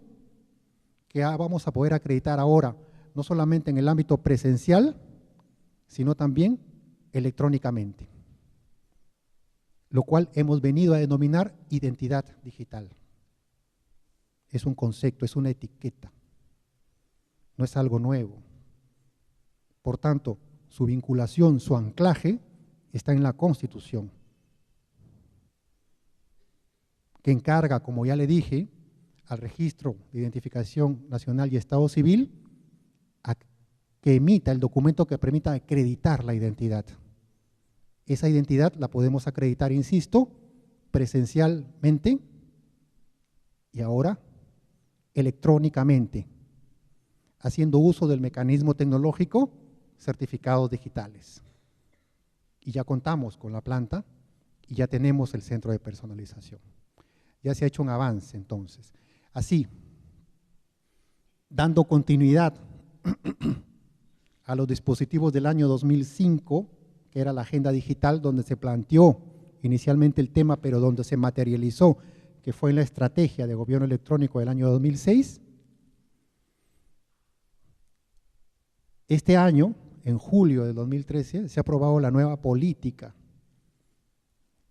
[SPEAKER 2] que vamos a poder acreditar ahora, no solamente en el ámbito presencial, sino también electrónicamente, lo cual hemos venido a denominar identidad digital. Es un concepto, es una etiqueta. No es algo nuevo. Por tanto, su vinculación, su anclaje está en la Constitución, que encarga, como ya le dije, al Registro de Identificación Nacional y Estado Civil a que emita el documento que permita acreditar la identidad. Esa identidad la podemos acreditar, insisto, presencialmente y ahora electrónicamente, haciendo uso del mecanismo tecnológico certificados digitales. Y ya contamos con la planta y ya tenemos el centro de personalización. Ya se ha hecho un avance entonces. Así, dando continuidad a los dispositivos del año 2005, que era la agenda digital donde se planteó inicialmente el tema, pero donde se materializó, que fue en la estrategia de gobierno electrónico del año 2006, este año, en julio de 2013, se ha aprobado la nueva política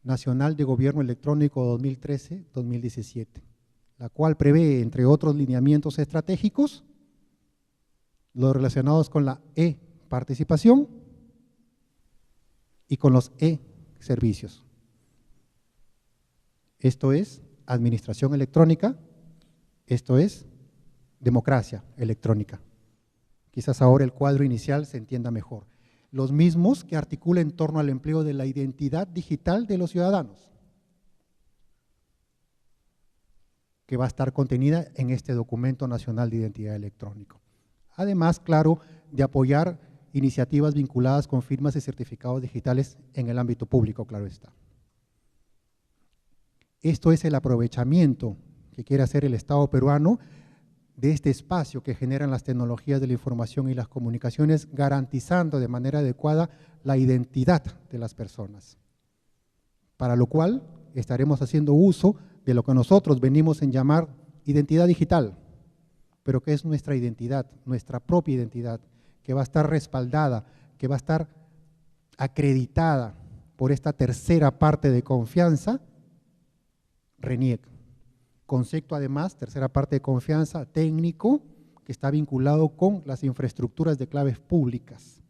[SPEAKER 2] nacional de gobierno electrónico 2013-2017, la cual prevé, entre otros lineamientos estratégicos, los relacionados con la e-participación y con los e-servicios. Esto es administración electrónica, esto es democracia electrónica. Quizás ahora el cuadro inicial se entienda mejor. Los mismos que articula en torno al empleo de la identidad digital de los ciudadanos. que va a estar contenida en este documento nacional de identidad electrónica. Además, claro, de apoyar iniciativas vinculadas con firmas y certificados digitales en el ámbito público, claro está. Esto es el aprovechamiento que quiere hacer el Estado peruano de este espacio que generan las tecnologías de la información y las comunicaciones, garantizando de manera adecuada la identidad de las personas, para lo cual estaremos haciendo uso de lo que nosotros venimos en llamar identidad digital, pero que es nuestra identidad, nuestra propia identidad, que va a estar respaldada, que va a estar acreditada por esta tercera parte de confianza, RENIEC. Concepto además, tercera parte de confianza, técnico, que está vinculado con las infraestructuras de claves públicas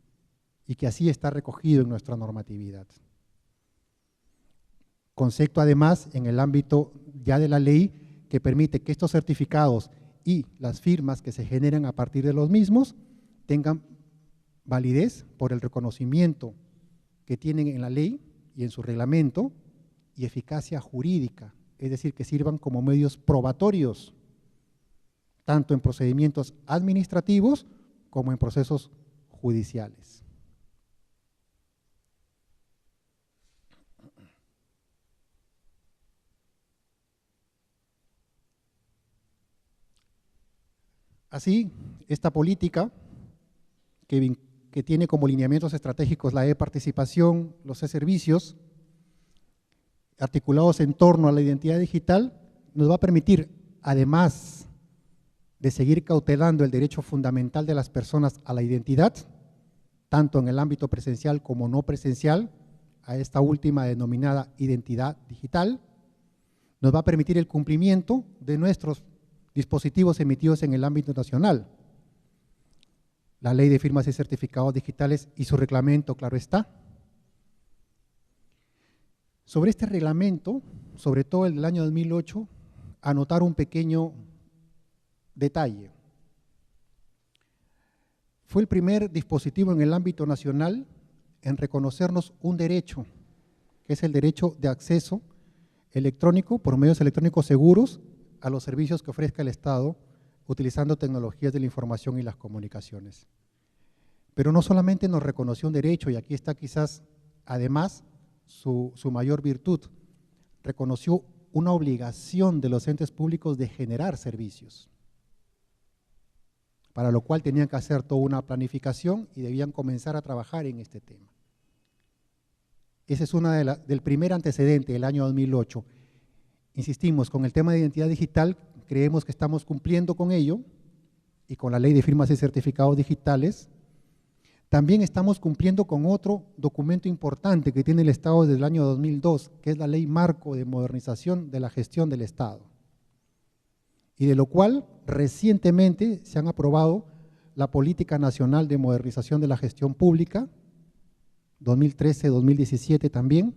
[SPEAKER 2] y que así está recogido en nuestra normatividad. Concepto además en el ámbito ya de la ley que permite que estos certificados y las firmas que se generan a partir de los mismos tengan validez por el reconocimiento que tienen en la ley y en su reglamento y eficacia jurídica, es decir, que sirvan como medios probatorios, tanto en procedimientos administrativos como en procesos judiciales. Así, esta política que tiene como lineamientos estratégicos la e-participación, los e-servicios, articulados en torno a la identidad digital, nos va a permitir, además de seguir cautelando el derecho fundamental de las personas a la identidad, tanto en el ámbito presencial como no presencial, a esta última denominada identidad digital, nos va a permitir el cumplimiento de nuestros dispositivos emitidos en el ámbito nacional. La Ley de Firmas y Certificados Digitales y su reglamento, claro está. Sobre este reglamento, sobre todo el del año 2008, anotar un pequeño detalle. Fue el primer dispositivo en el ámbito nacional en reconocernos un derecho, que es el derecho de acceso electrónico por medios electrónicos seguros a los servicios que ofrezca el Estado utilizando tecnologías de la información y las comunicaciones. Pero no solamente nos reconoció un derecho, y aquí está quizás además su mayor virtud, reconoció una obligación de los entes públicos de generar servicios, para lo cual tenían que hacer toda una planificación y debían comenzar a trabajar en este tema. Ese es del primer antecedente, el año 2008. Insistimos, con el tema de identidad digital, creemos que estamos cumpliendo con ello y con la Ley de Firmas y Certificados Digitales. También estamos cumpliendo con otro documento importante que tiene el Estado desde el año 2002, que es la Ley Marco de Modernización de la Gestión del Estado, y de lo cual recientemente se han aprobado la Política Nacional de Modernización de la Gestión Pública, 2013-2017 también,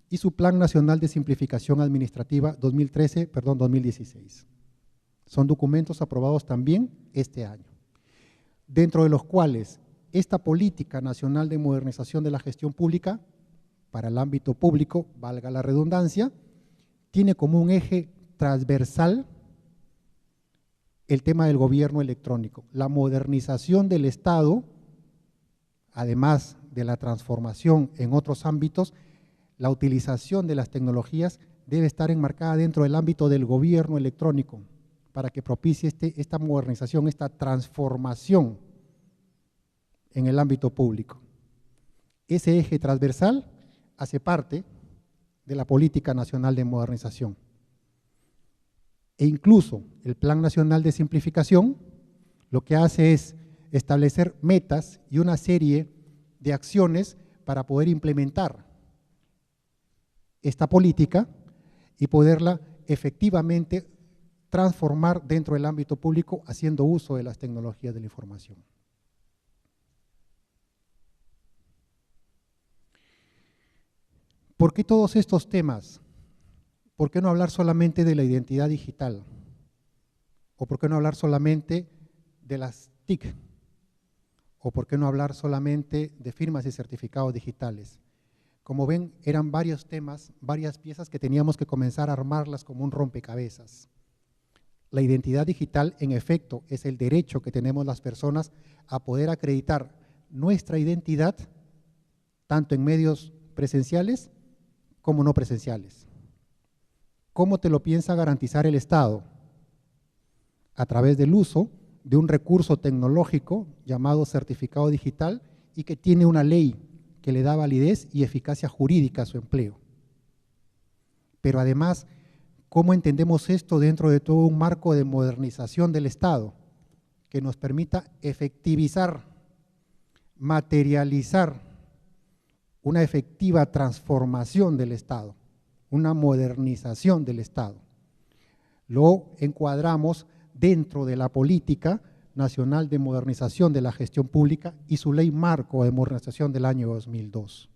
[SPEAKER 2] y su Plan Nacional de Simplificación Administrativa 2016. Son documentos aprobados también este año, dentro de los cuales esta Política Nacional de Modernización de la Gestión Pública, para el ámbito público, valga la redundancia, tiene como un eje transversal el tema del gobierno electrónico, la modernización del Estado, además de la transformación en otros ámbitos. La utilización de las tecnologías debe estar enmarcada dentro del ámbito del gobierno electrónico para que propicie esta modernización, esta transformación en el ámbito público. Ese eje transversal hace parte de la Política Nacional de Modernización. E incluso el Plan Nacional de Simplificación lo que hace es establecer metas y una serie de acciones para poder implementar esta política y poderla efectivamente transformar dentro del ámbito público haciendo uso de las tecnologías de la información. ¿Por qué todos estos temas? ¿Por qué no hablar solamente de la identidad digital? ¿O por qué no hablar solamente de las TIC? ¿O por qué no hablar solamente de firmas y certificados digitales? Como ven, eran varios temas, varias piezas que teníamos que comenzar a armarlas como un rompecabezas. La identidad digital, en efecto, es el derecho que tenemos las personas a poder acreditar nuestra identidad, tanto en medios presenciales como no presenciales. ¿Cómo te lo piensa garantizar el Estado? A través del uso de un recurso tecnológico llamado certificado digital y que tiene una ley que le da validez y eficacia jurídica a su empleo. Pero además, ¿cómo entendemos esto dentro de todo un marco de modernización del Estado que nos permita efectivizar, materializar una efectiva transformación del Estado, una modernización del Estado? Lo encuadramos dentro de la Política Nacional de Modernización de la Gestión Pública y su Ley Marco de Modernización del año 2002.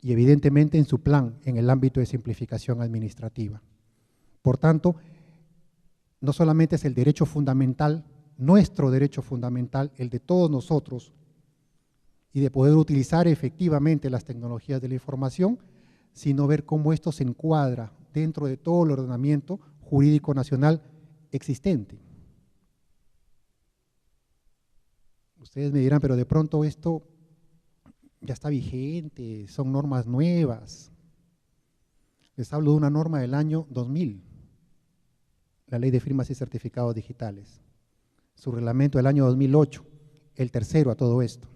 [SPEAKER 2] Y evidentemente en su plan en el ámbito de simplificación administrativa. Por tanto, no solamente es el derecho fundamental, nuestro derecho fundamental, el de todos nosotros, y de poder utilizar efectivamente las tecnologías de la información, sino ver cómo esto se encuadra dentro de todo el ordenamiento jurídico nacional existente. Ustedes me dirán, pero de pronto esto ya está vigente, son normas nuevas. Les hablo de una norma del año 2000, la Ley de Firmas y Certificados Digitales. Su reglamento del año 2008, el tercero a todo esto.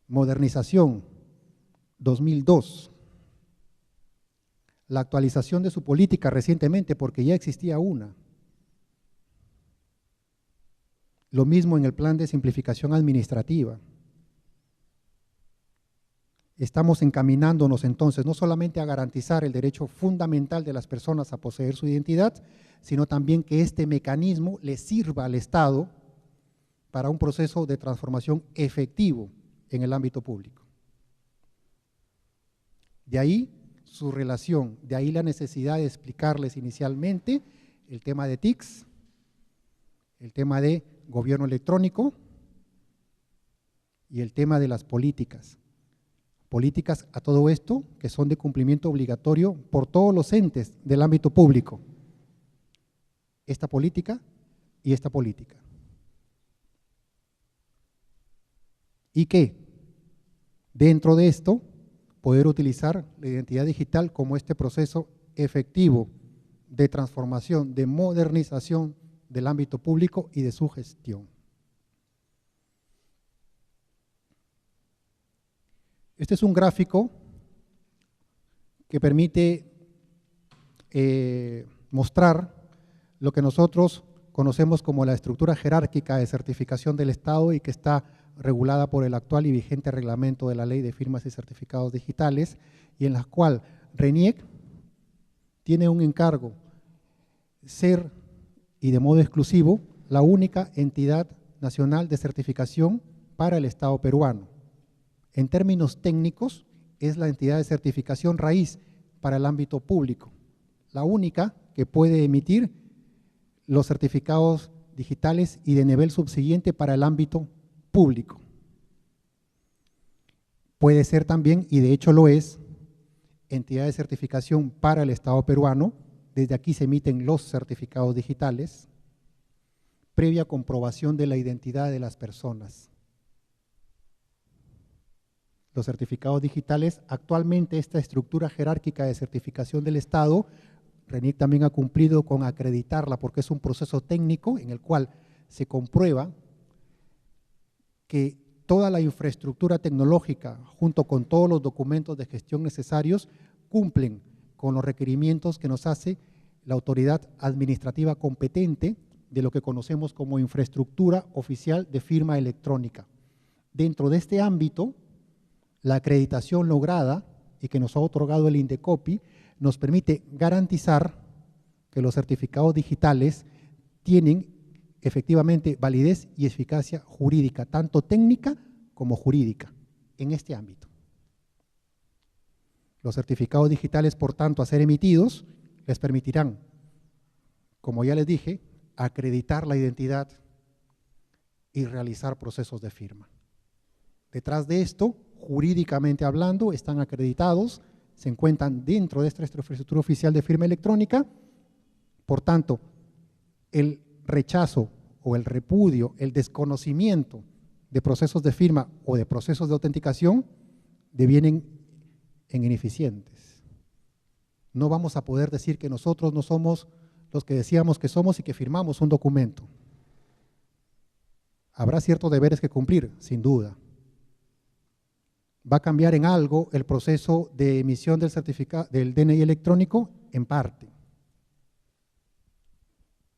[SPEAKER 2] Modernización, 2002. La actualización de su política recientemente, porque ya existía una. Lo mismo en el plan de simplificación administrativa. Estamos encaminándonos entonces no solamente a garantizar el derecho fundamental de las personas a poseer su identidad, sino también que este mecanismo le sirva al Estado para un proceso de transformación efectivo en el ámbito público. De ahí su relación, de ahí la necesidad de explicarles inicialmente el tema de TICs, el tema de gobierno electrónico y el tema de las políticas. Políticas a todo esto que son de cumplimiento obligatorio por todos los entes del ámbito público. Esta política y esta política. Y que dentro de esto poder utilizar la identidad digital como este proceso efectivo de transformación, de modernización del ámbito público y de su gestión. Este es un gráfico que permite mostrar lo que nosotros conocemos como la estructura jerárquica de certificación del Estado y que está regulada por el actual y vigente reglamento de la Ley de Firmas y Certificados Digitales, y en la cual RENIEC tiene un encargo, ser y de modo exclusivo la única entidad nacional de certificación para el Estado peruano. En términos técnicos, es la entidad de certificación raíz para el ámbito público, la única que puede emitir los certificados digitales y de nivel subsiguiente para el ámbito público. Puede ser también, y de hecho lo es, entidad de certificación para el Estado peruano. Desde aquí se emiten los certificados digitales, previa comprobación de la identidad de las personas. Los certificados digitales, actualmente esta estructura jerárquica de certificación del Estado, RENIEC también ha cumplido con acreditarla porque es un proceso técnico en el cual se comprueba que toda la infraestructura tecnológica, junto con todos los documentos de gestión necesarios, cumplen con los requerimientos que nos hace la autoridad administrativa competente de lo que conocemos como infraestructura oficial de firma electrónica. Dentro de este ámbito, la acreditación lograda y que nos ha otorgado el INDECOPI nos permite garantizar que los certificados digitales tienen efectivamente validez y eficacia jurídica, tanto técnica como jurídica, en este ámbito. Los certificados digitales, por tanto, a ser emitidos, les permitirán, como ya les dije, acreditar la identidad y realizar procesos de firma. Detrás de esto, jurídicamente hablando, están acreditados se encuentran dentro de esta infraestructura oficial de firma electrónica. Por tanto, el rechazo o el repudio, el desconocimiento de procesos de firma o de procesos de autenticación devienen en ineficientes. No vamos a poder decir que nosotros no somos los que decíamos que somos y que firmamos un documento. Habrá ciertos deberes que cumplir, sin duda. ¿Va a cambiar en algo el proceso de emisión del certificado del DNI electrónico? En parte.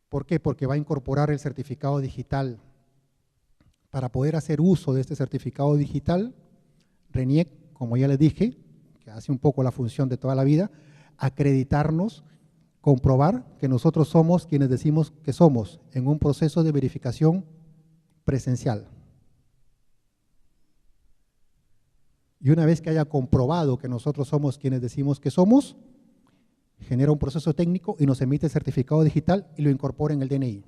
[SPEAKER 2] ¿Por qué? Porque va a incorporar el certificado digital. Para poder hacer uso de este certificado digital, RENIEC, como ya les dije, que hace un poco la función de toda la vida, acreditarnos, comprobar que nosotros somos quienes decimos que somos en un proceso de verificación presencial. Y una vez que haya comprobado que nosotros somos quienes decimos que somos, genera un proceso técnico y nos emite el certificado digital y lo incorpora en el DNI.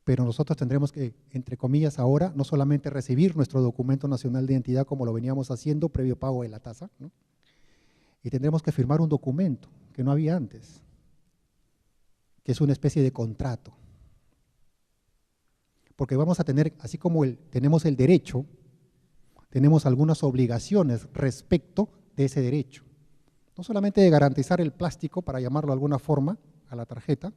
[SPEAKER 2] Pero nosotros tendremos que, entre comillas, ahora no solamente recibir nuestro documento nacional de identidad como lo veníamos haciendo previo pago de la tasa, ¿no? Y tendremos que firmar un documento que no había antes, que es una especie de contrato. Porque vamos a tener, así como tenemos el derecho, tenemos algunas obligaciones respecto de ese derecho. No solamente de garantizar el plástico, para llamarlo de alguna forma, a la tarjeta,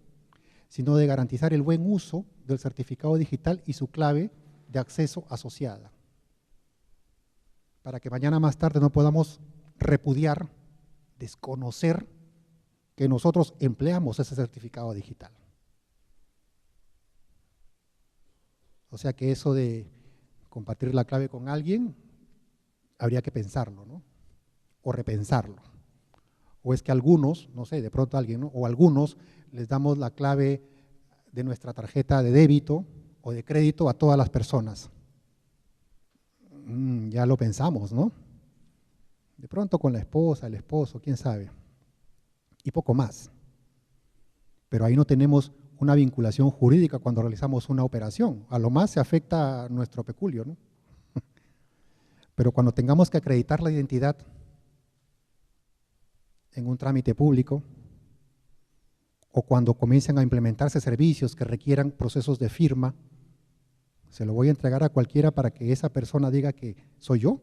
[SPEAKER 2] sino de garantizar el buen uso del certificado digital y su clave de acceso asociada. Para que mañana más tarde no podamos repudiar, desconocer que nosotros empleamos ese certificado digital. O sea que eso de compartir la clave con alguien, habría que pensarlo, ¿no? O repensarlo. O es que algunos, no sé, de pronto alguien, ¿no? O algunos les damos la clave de nuestra tarjeta de débito o de crédito a todas las personas. Ya lo pensamos, ¿no? De pronto con la esposa, el esposo, quién sabe. Y poco más. Pero ahí no tenemos una vinculación jurídica cuando realizamos una operación. A lo más se afecta a nuestro peculio, ¿no? Pero cuando tengamos que acreditar la identidad en un trámite público o cuando comiencen a implementarse servicios que requieran procesos de firma, se lo voy a entregar a cualquiera para que esa persona diga que soy yo.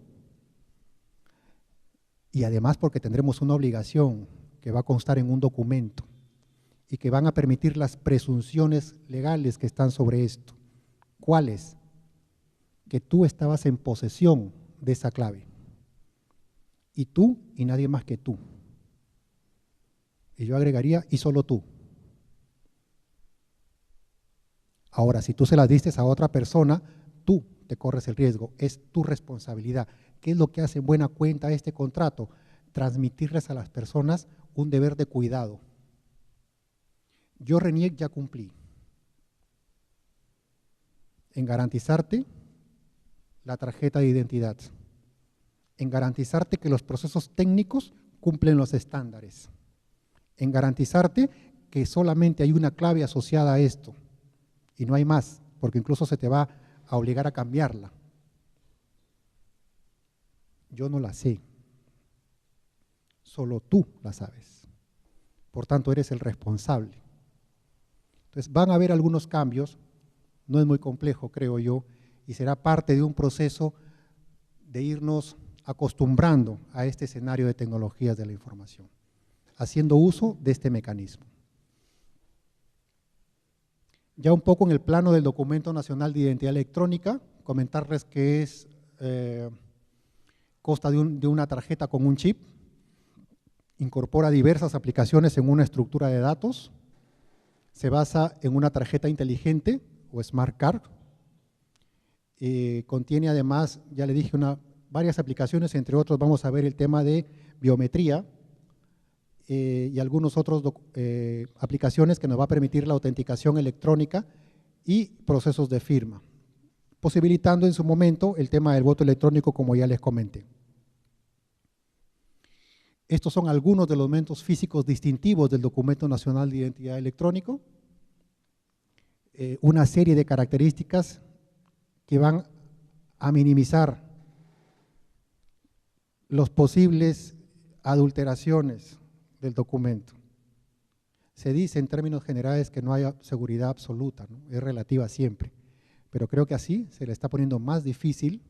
[SPEAKER 2] Y además porque tendremos una obligación que va a constar en un documento y que van a permitir las presunciones legales que están sobre esto. ¿Cuáles? Que tú estabas en posesión de esa clave. Y tú y nadie más que tú. Y yo agregaría, y solo tú. Ahora, si tú se la diste a otra persona, tú te corres el riesgo, es tu responsabilidad. ¿Qué es lo que hace en buena cuenta este contrato? Transmitirles a las personas un deber de cuidado. Yo, RENIEC, ya cumplí en garantizarte la tarjeta de identidad, en garantizarte que los procesos técnicos cumplen los estándares, en garantizarte que solamente hay una clave asociada a esto y no hay más, porque incluso se te va a obligar a cambiarla. Yo no la sé, solo tú la sabes. Por tanto, eres el responsable. Entonces, van a haber algunos cambios, no es muy complejo, creo yo, y será parte de un proceso de irnos acostumbrando a este escenario de tecnologías de la información, haciendo uso de este mecanismo. Ya un poco en el plano del Documento Nacional de Identidad Electrónica, comentarles que consta de una tarjeta con un chip, incorpora diversas aplicaciones en una estructura de datos, se basa en una tarjeta inteligente o Smart Card, contiene además, ya le dije, varias aplicaciones, entre otros vamos a ver el tema de biometría y algunos otros aplicaciones que nos va a permitir la autenticación electrónica y procesos de firma, posibilitando en su momento el tema del voto electrónico, como ya les comenté. Estos son algunos de los elementos físicos distintivos del Documento Nacional de Identidad Electrónico, una serie de características que van a minimizar las posibles adulteraciones del documento. Se dice en términos generales que no hay seguridad absoluta, ¿no? Es relativa siempre, pero creo que así se le está poniendo más difícil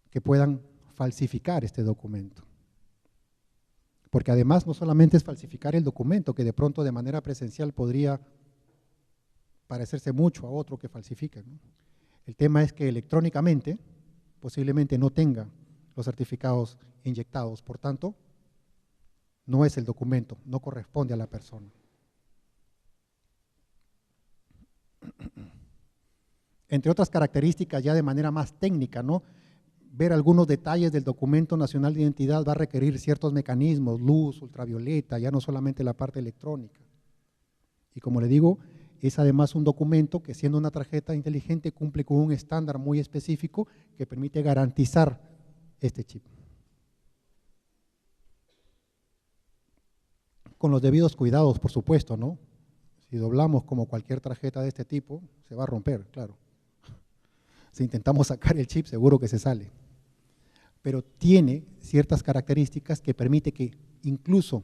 [SPEAKER 2] que puedan falsificar este documento. Porque además no solamente es falsificar el documento, que de pronto de manera presencial podría parecerse mucho a otro que falsifique, ¿no? El tema es que electrónicamente posiblemente no tenga los certificados inyectados, por tanto, no es el documento, no corresponde a la persona. Entre otras características, ya de manera más técnica, ¿no? Ver algunos detalles del documento nacional de identidad va a requerir ciertos mecanismos, luz, ultravioleta, ya no solamente la parte electrónica. Y como le digo, es además un documento que, siendo una tarjeta inteligente, cumple con un estándar muy específico que permite garantizar este chip. Con los debidos cuidados, por supuesto, ¿no? Si doblamos como cualquier tarjeta de este tipo, se va a romper, claro. Si intentamos sacar el chip, seguro que se sale. Pero tiene ciertas características que permite que incluso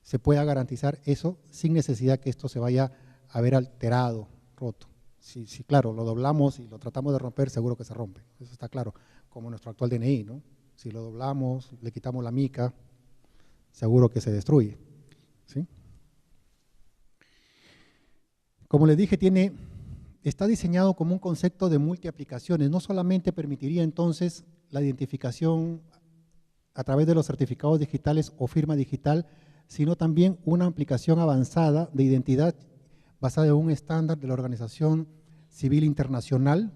[SPEAKER 2] se pueda garantizar eso sin necesidad que esto se vaya a ver alterado, roto. Si claro, lo doblamos y lo tratamos de romper, seguro que se rompe. Eso está claro, como nuestro actual DNI, ¿no? Si lo doblamos, le quitamos la mica, seguro que se destruye, ¿sí? Como les dije, está diseñado como un concepto de multiaplicaciones. No solamente permitiría entonces la identificación a través de los certificados digitales o firma digital, sino también una aplicación avanzada de identidad basada en un estándar de la Organización Civil Internacional.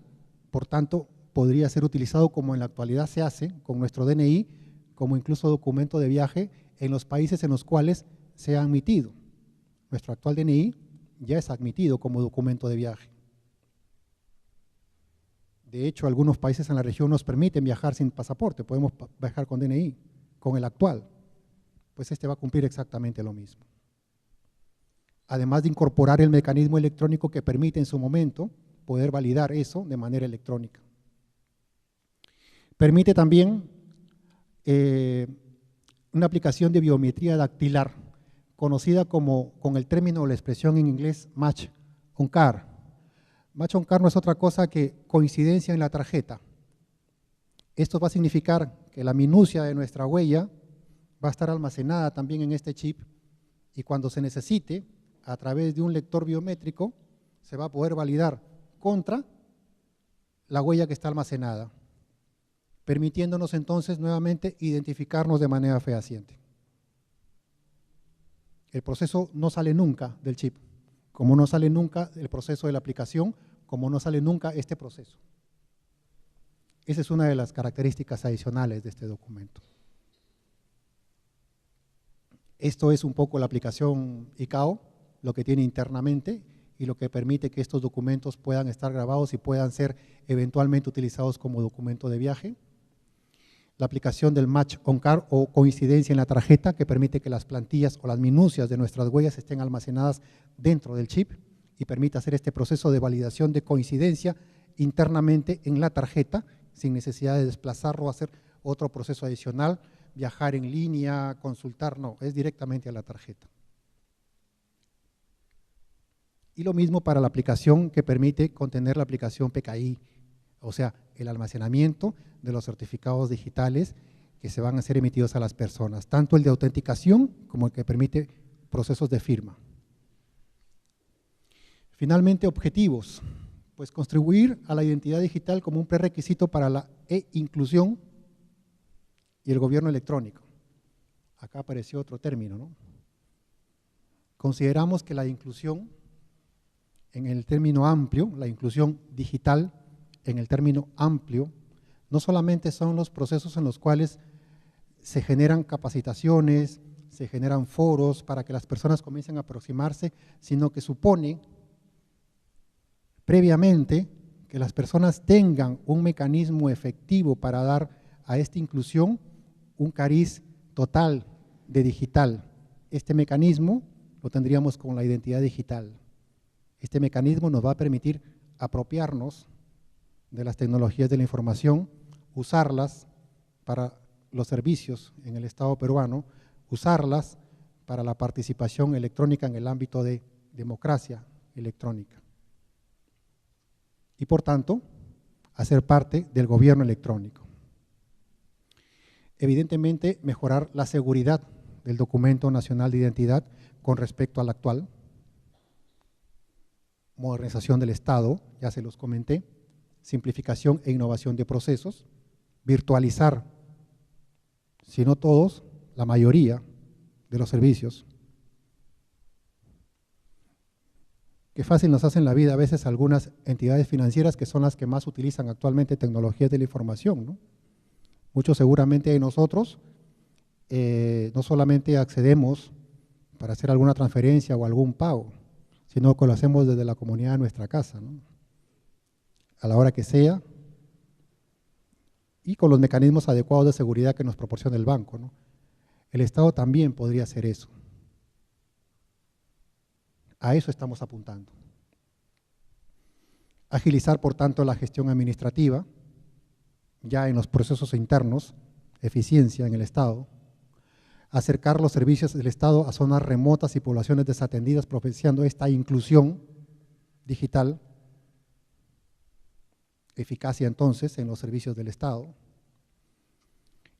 [SPEAKER 2] Por tanto, podría ser utilizado, como en la actualidad se hace con nuestro DNI, como incluso documento de viaje en los países en los cuales se ha admitido. Nuestro actual DNI ya es admitido como documento de viaje. De hecho, algunos países en la región nos permiten viajar sin pasaporte, podemos viajar con DNI, con el actual. Pues este va a cumplir exactamente lo mismo. Además de incorporar el mecanismo electrónico que permite en su momento poder validar eso de manera electrónica. Permite también una aplicación de biometría dactilar, conocida como, con el término o la expresión en inglés, Match on Card. Match on Card no es otra cosa que coincidencia en la tarjeta. Esto va a significar que la minucia de nuestra huella va a estar almacenada también en este chip, y cuando se necesite, a través de un lector biométrico, se va a poder validar contra la huella que está almacenada, permitiéndonos entonces nuevamente identificarnos de manera fehaciente. El proceso no sale nunca del chip, como no sale nunca el proceso de la aplicación, como no sale nunca este proceso. Esa es una de las características adicionales de este documento. Esto es un poco la aplicación ICAO, lo que tiene internamente y lo que permite que estos documentos puedan estar grabados y puedan ser eventualmente utilizados como documento de viaje. La aplicación del Match on Card o coincidencia en la tarjeta, que permite que las plantillas o las minucias de nuestras huellas estén almacenadas dentro del chip y permite hacer este proceso de validación de coincidencia internamente en la tarjeta sin necesidad de desplazarlo o hacer otro proceso adicional, viajar en línea, consultar, no, es directamente a la tarjeta. Y lo mismo para la aplicación que permite contener la aplicación PKI, o sea, el almacenamiento de los certificados digitales que se van a ser emitidos a las personas, tanto el de autenticación como el que permite procesos de firma. Finalmente, objetivos, pues contribuir a la identidad digital como un prerequisito para la e-inclusión y el gobierno electrónico. Acá apareció otro término, ¿no? Consideramos que la inclusión, en el término amplio, la inclusión digital, en el término amplio, no solamente son los procesos en los cuales se generan capacitaciones, se generan foros para que las personas comiencen a aproximarse, sino que supone previamente que las personas tengan un mecanismo efectivo para dar a esta inclusión un cariz total de digital. Este mecanismo lo tendríamos con la identidad digital. Este mecanismo nos va a permitir apropiarnos de las tecnologías de la información, usarlas para los servicios en el Estado peruano, usarlas para la participación electrónica en el ámbito de democracia electrónica. Y por tanto, hacer parte del gobierno electrónico. Evidentemente, mejorar la seguridad del documento nacional de identidad con respecto al actual. Modernización del Estado, ya se los comenté. Simplificación e innovación de procesos. Virtualizar, si no todos, la mayoría de los servicios. Qué fácil nos hacen la vida a veces algunas entidades financieras que son las que más utilizan actualmente tecnologías de la información, ¿no? Muchos seguramente de nosotros no solamente accedemos para hacer alguna transferencia o algún pago, sino que lo hacemos desde la comunidad de nuestra casa, ¿no? A la hora que sea y con los mecanismos adecuados de seguridad que nos proporciona el banco, ¿no? El Estado también podría hacer eso. A eso estamos apuntando. Agilizar, por tanto, la gestión administrativa, ya en los procesos internos, eficiencia en el Estado. Acercar los servicios del Estado a zonas remotas y poblaciones desatendidas, propiciando esta inclusión digital. Eficacia, entonces, en los servicios del Estado.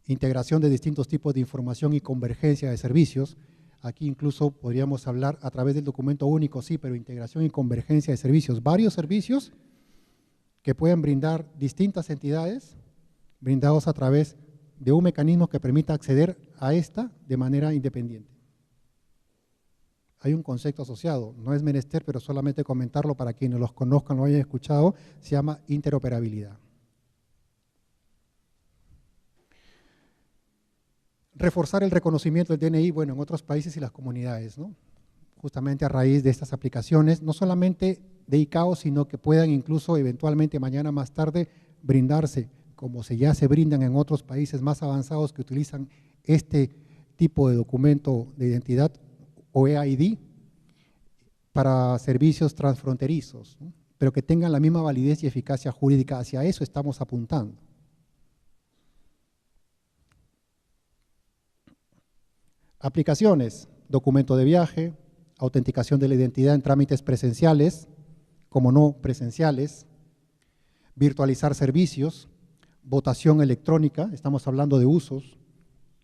[SPEAKER 2] Integración de distintos tipos de información y convergencia de servicios. Aquí incluso podríamos hablar a través del documento único, sí, pero integración y convergencia de servicios. Varios servicios que pueden brindar distintas entidades, brindados a través de un mecanismo que permita acceder a esta de manera independiente. Hay un concepto asociado, no es menester, pero solamente comentarlo para quienes los conozcan, lo hayan escuchado, se llama interoperabilidad. Reforzar el reconocimiento del DNI, bueno, en otros países y las comunidades, ¿no? Justamente a raíz de estas aplicaciones, no solamente de ICAO, sino que puedan incluso eventualmente mañana más tarde brindarse, como ya se brindan en otros países más avanzados que utilizan este tipo de documento de identidad o EID para servicios transfronterizos, ¿no? Pero que tengan la misma validez y eficacia jurídica. Hacia eso estamos apuntando. Aplicaciones, documento de viaje, autenticación de la identidad en trámites presenciales, como no presenciales, virtualizar servicios, votación electrónica, estamos hablando de usos,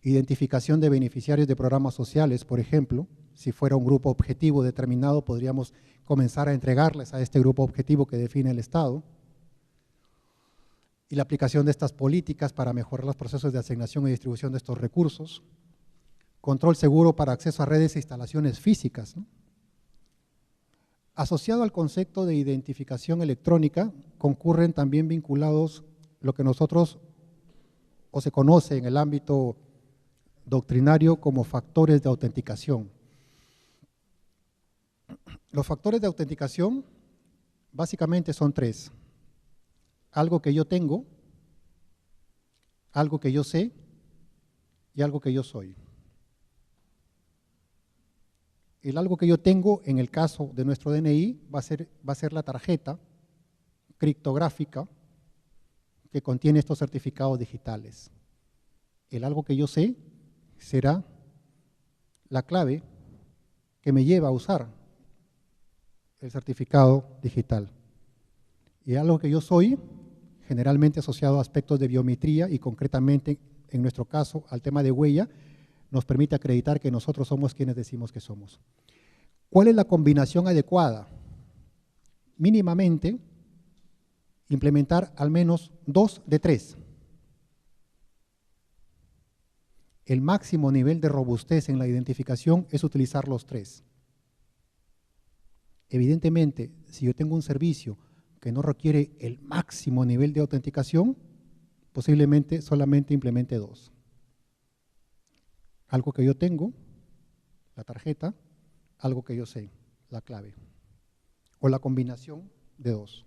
[SPEAKER 2] identificación de beneficiarios de programas sociales, por ejemplo, si fuera un grupo objetivo determinado, podríamos comenzar a entregarles a este grupo objetivo que define el Estado, y la aplicación de estas políticas para mejorar los procesos de asignación y distribución de estos recursos, control seguro para acceso a redes e instalaciones físicas, ¿no? Asociado al concepto de identificación electrónica, concurren también vinculados lo que nosotros, o se conoce en el ámbito doctrinario como factores de autenticación. Los factores de autenticación básicamente son tres: algo que yo tengo, algo que yo sé y algo que yo soy. El algo que yo tengo, en el caso de nuestro DNI, va a ser la tarjeta criptográfica que contiene estos certificados digitales. El algo que yo sé será la clave que me lleva a usar el certificado digital. Y algo que yo soy, generalmente asociado a aspectos de biometría y concretamente, en nuestro caso, al tema de huella, nos permite acreditar que nosotros somos quienes decimos que somos. ¿Cuál es la combinación adecuada? Mínimamente, implementar al menos 2 de 3. El máximo nivel de robustez en la identificación es utilizar los 3. Evidentemente, si yo tengo un servicio que no requiere el máximo nivel de autenticación, posiblemente solamente implemente 2. Algo que yo tengo, la tarjeta, algo que yo sé, la clave, o la combinación de 2.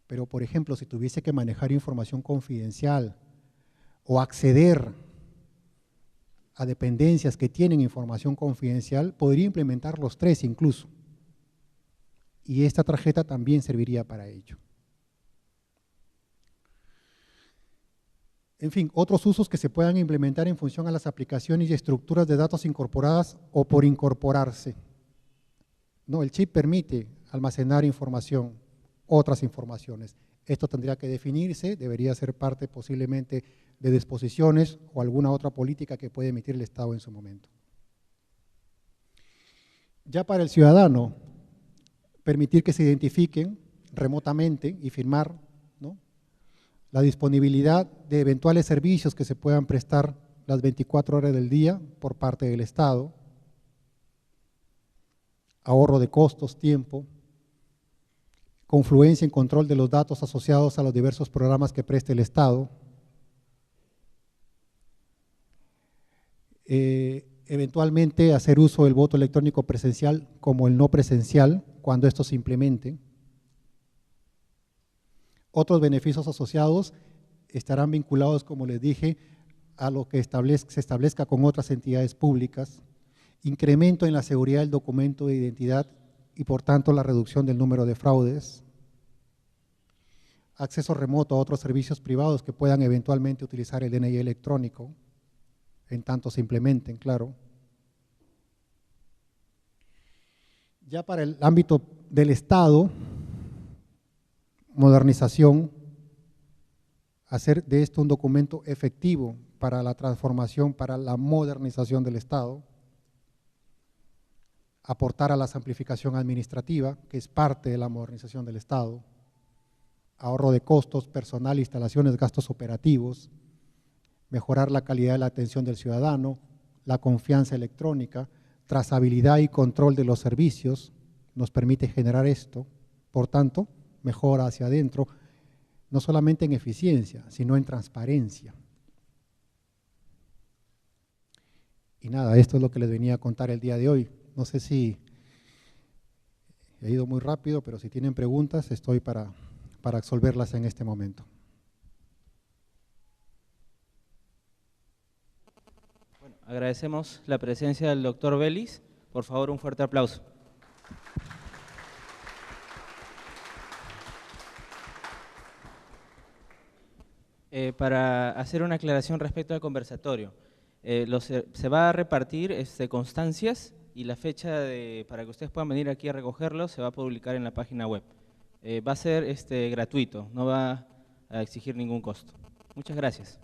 [SPEAKER 2] Pero, por ejemplo, si tuviese que manejar información confidencial o acceder a dependencias que tienen información confidencial, podría implementar los 3 incluso. Y esta tarjeta también serviría para ello. En fin, otros usos que se puedan implementar en función a las aplicaciones y estructuras de datos incorporadas o por incorporarse. No, el chip permite almacenar información, otras informaciones. Esto tendría que definirse, debería ser parte posiblemente de disposiciones o alguna otra política que puede emitir el Estado en su momento. Ya para el ciudadano, permitir que se identifiquen remotamente y firmar, ¿no?, la disponibilidad de eventuales servicios que se puedan prestar las 24 horas del día por parte del Estado, ahorro de costos, tiempo, confluencia en control de los datos asociados a los diversos programas que preste el Estado, eventualmente hacer uso del voto electrónico presencial como el no presencial cuando esto se implemente. Otros beneficios asociados estarán vinculados, como les dije, a lo que se establezca con otras entidades públicas, incremento en la seguridad del documento de identidad y por tanto la reducción del número de fraudes, acceso remoto a otros servicios privados que puedan eventualmente utilizar el DNI electrónico, en tanto se implementen, claro. Ya para el ámbito del Estado, modernización, hacer de esto un documento efectivo para la transformación, para la modernización del Estado, aportar a la simplificación administrativa, que es parte de la modernización del Estado, ahorro de costos, personal, instalaciones, gastos operativos, mejorar la calidad de la atención del ciudadano, la confianza electrónica, trazabilidad y control de los servicios, nos permite generar esto, por tanto, mejora hacia adentro, no solamente en eficiencia, sino en transparencia. Y nada, esto es lo que les venía a contar el día de hoy. No sé si he ido muy rápido, pero si tienen preguntas, estoy para resolverlas en este momento.
[SPEAKER 1] Bueno, agradecemos la presencia del doctor Vélez. Por favor, un fuerte aplauso. Para hacer una aclaración respecto al conversatorio, se va a repartir constancias y la fecha para que ustedes puedan venir aquí a recogerlo se va a publicar en la página web. Va a ser gratuito, no va a exigir ningún costo. Muchas gracias.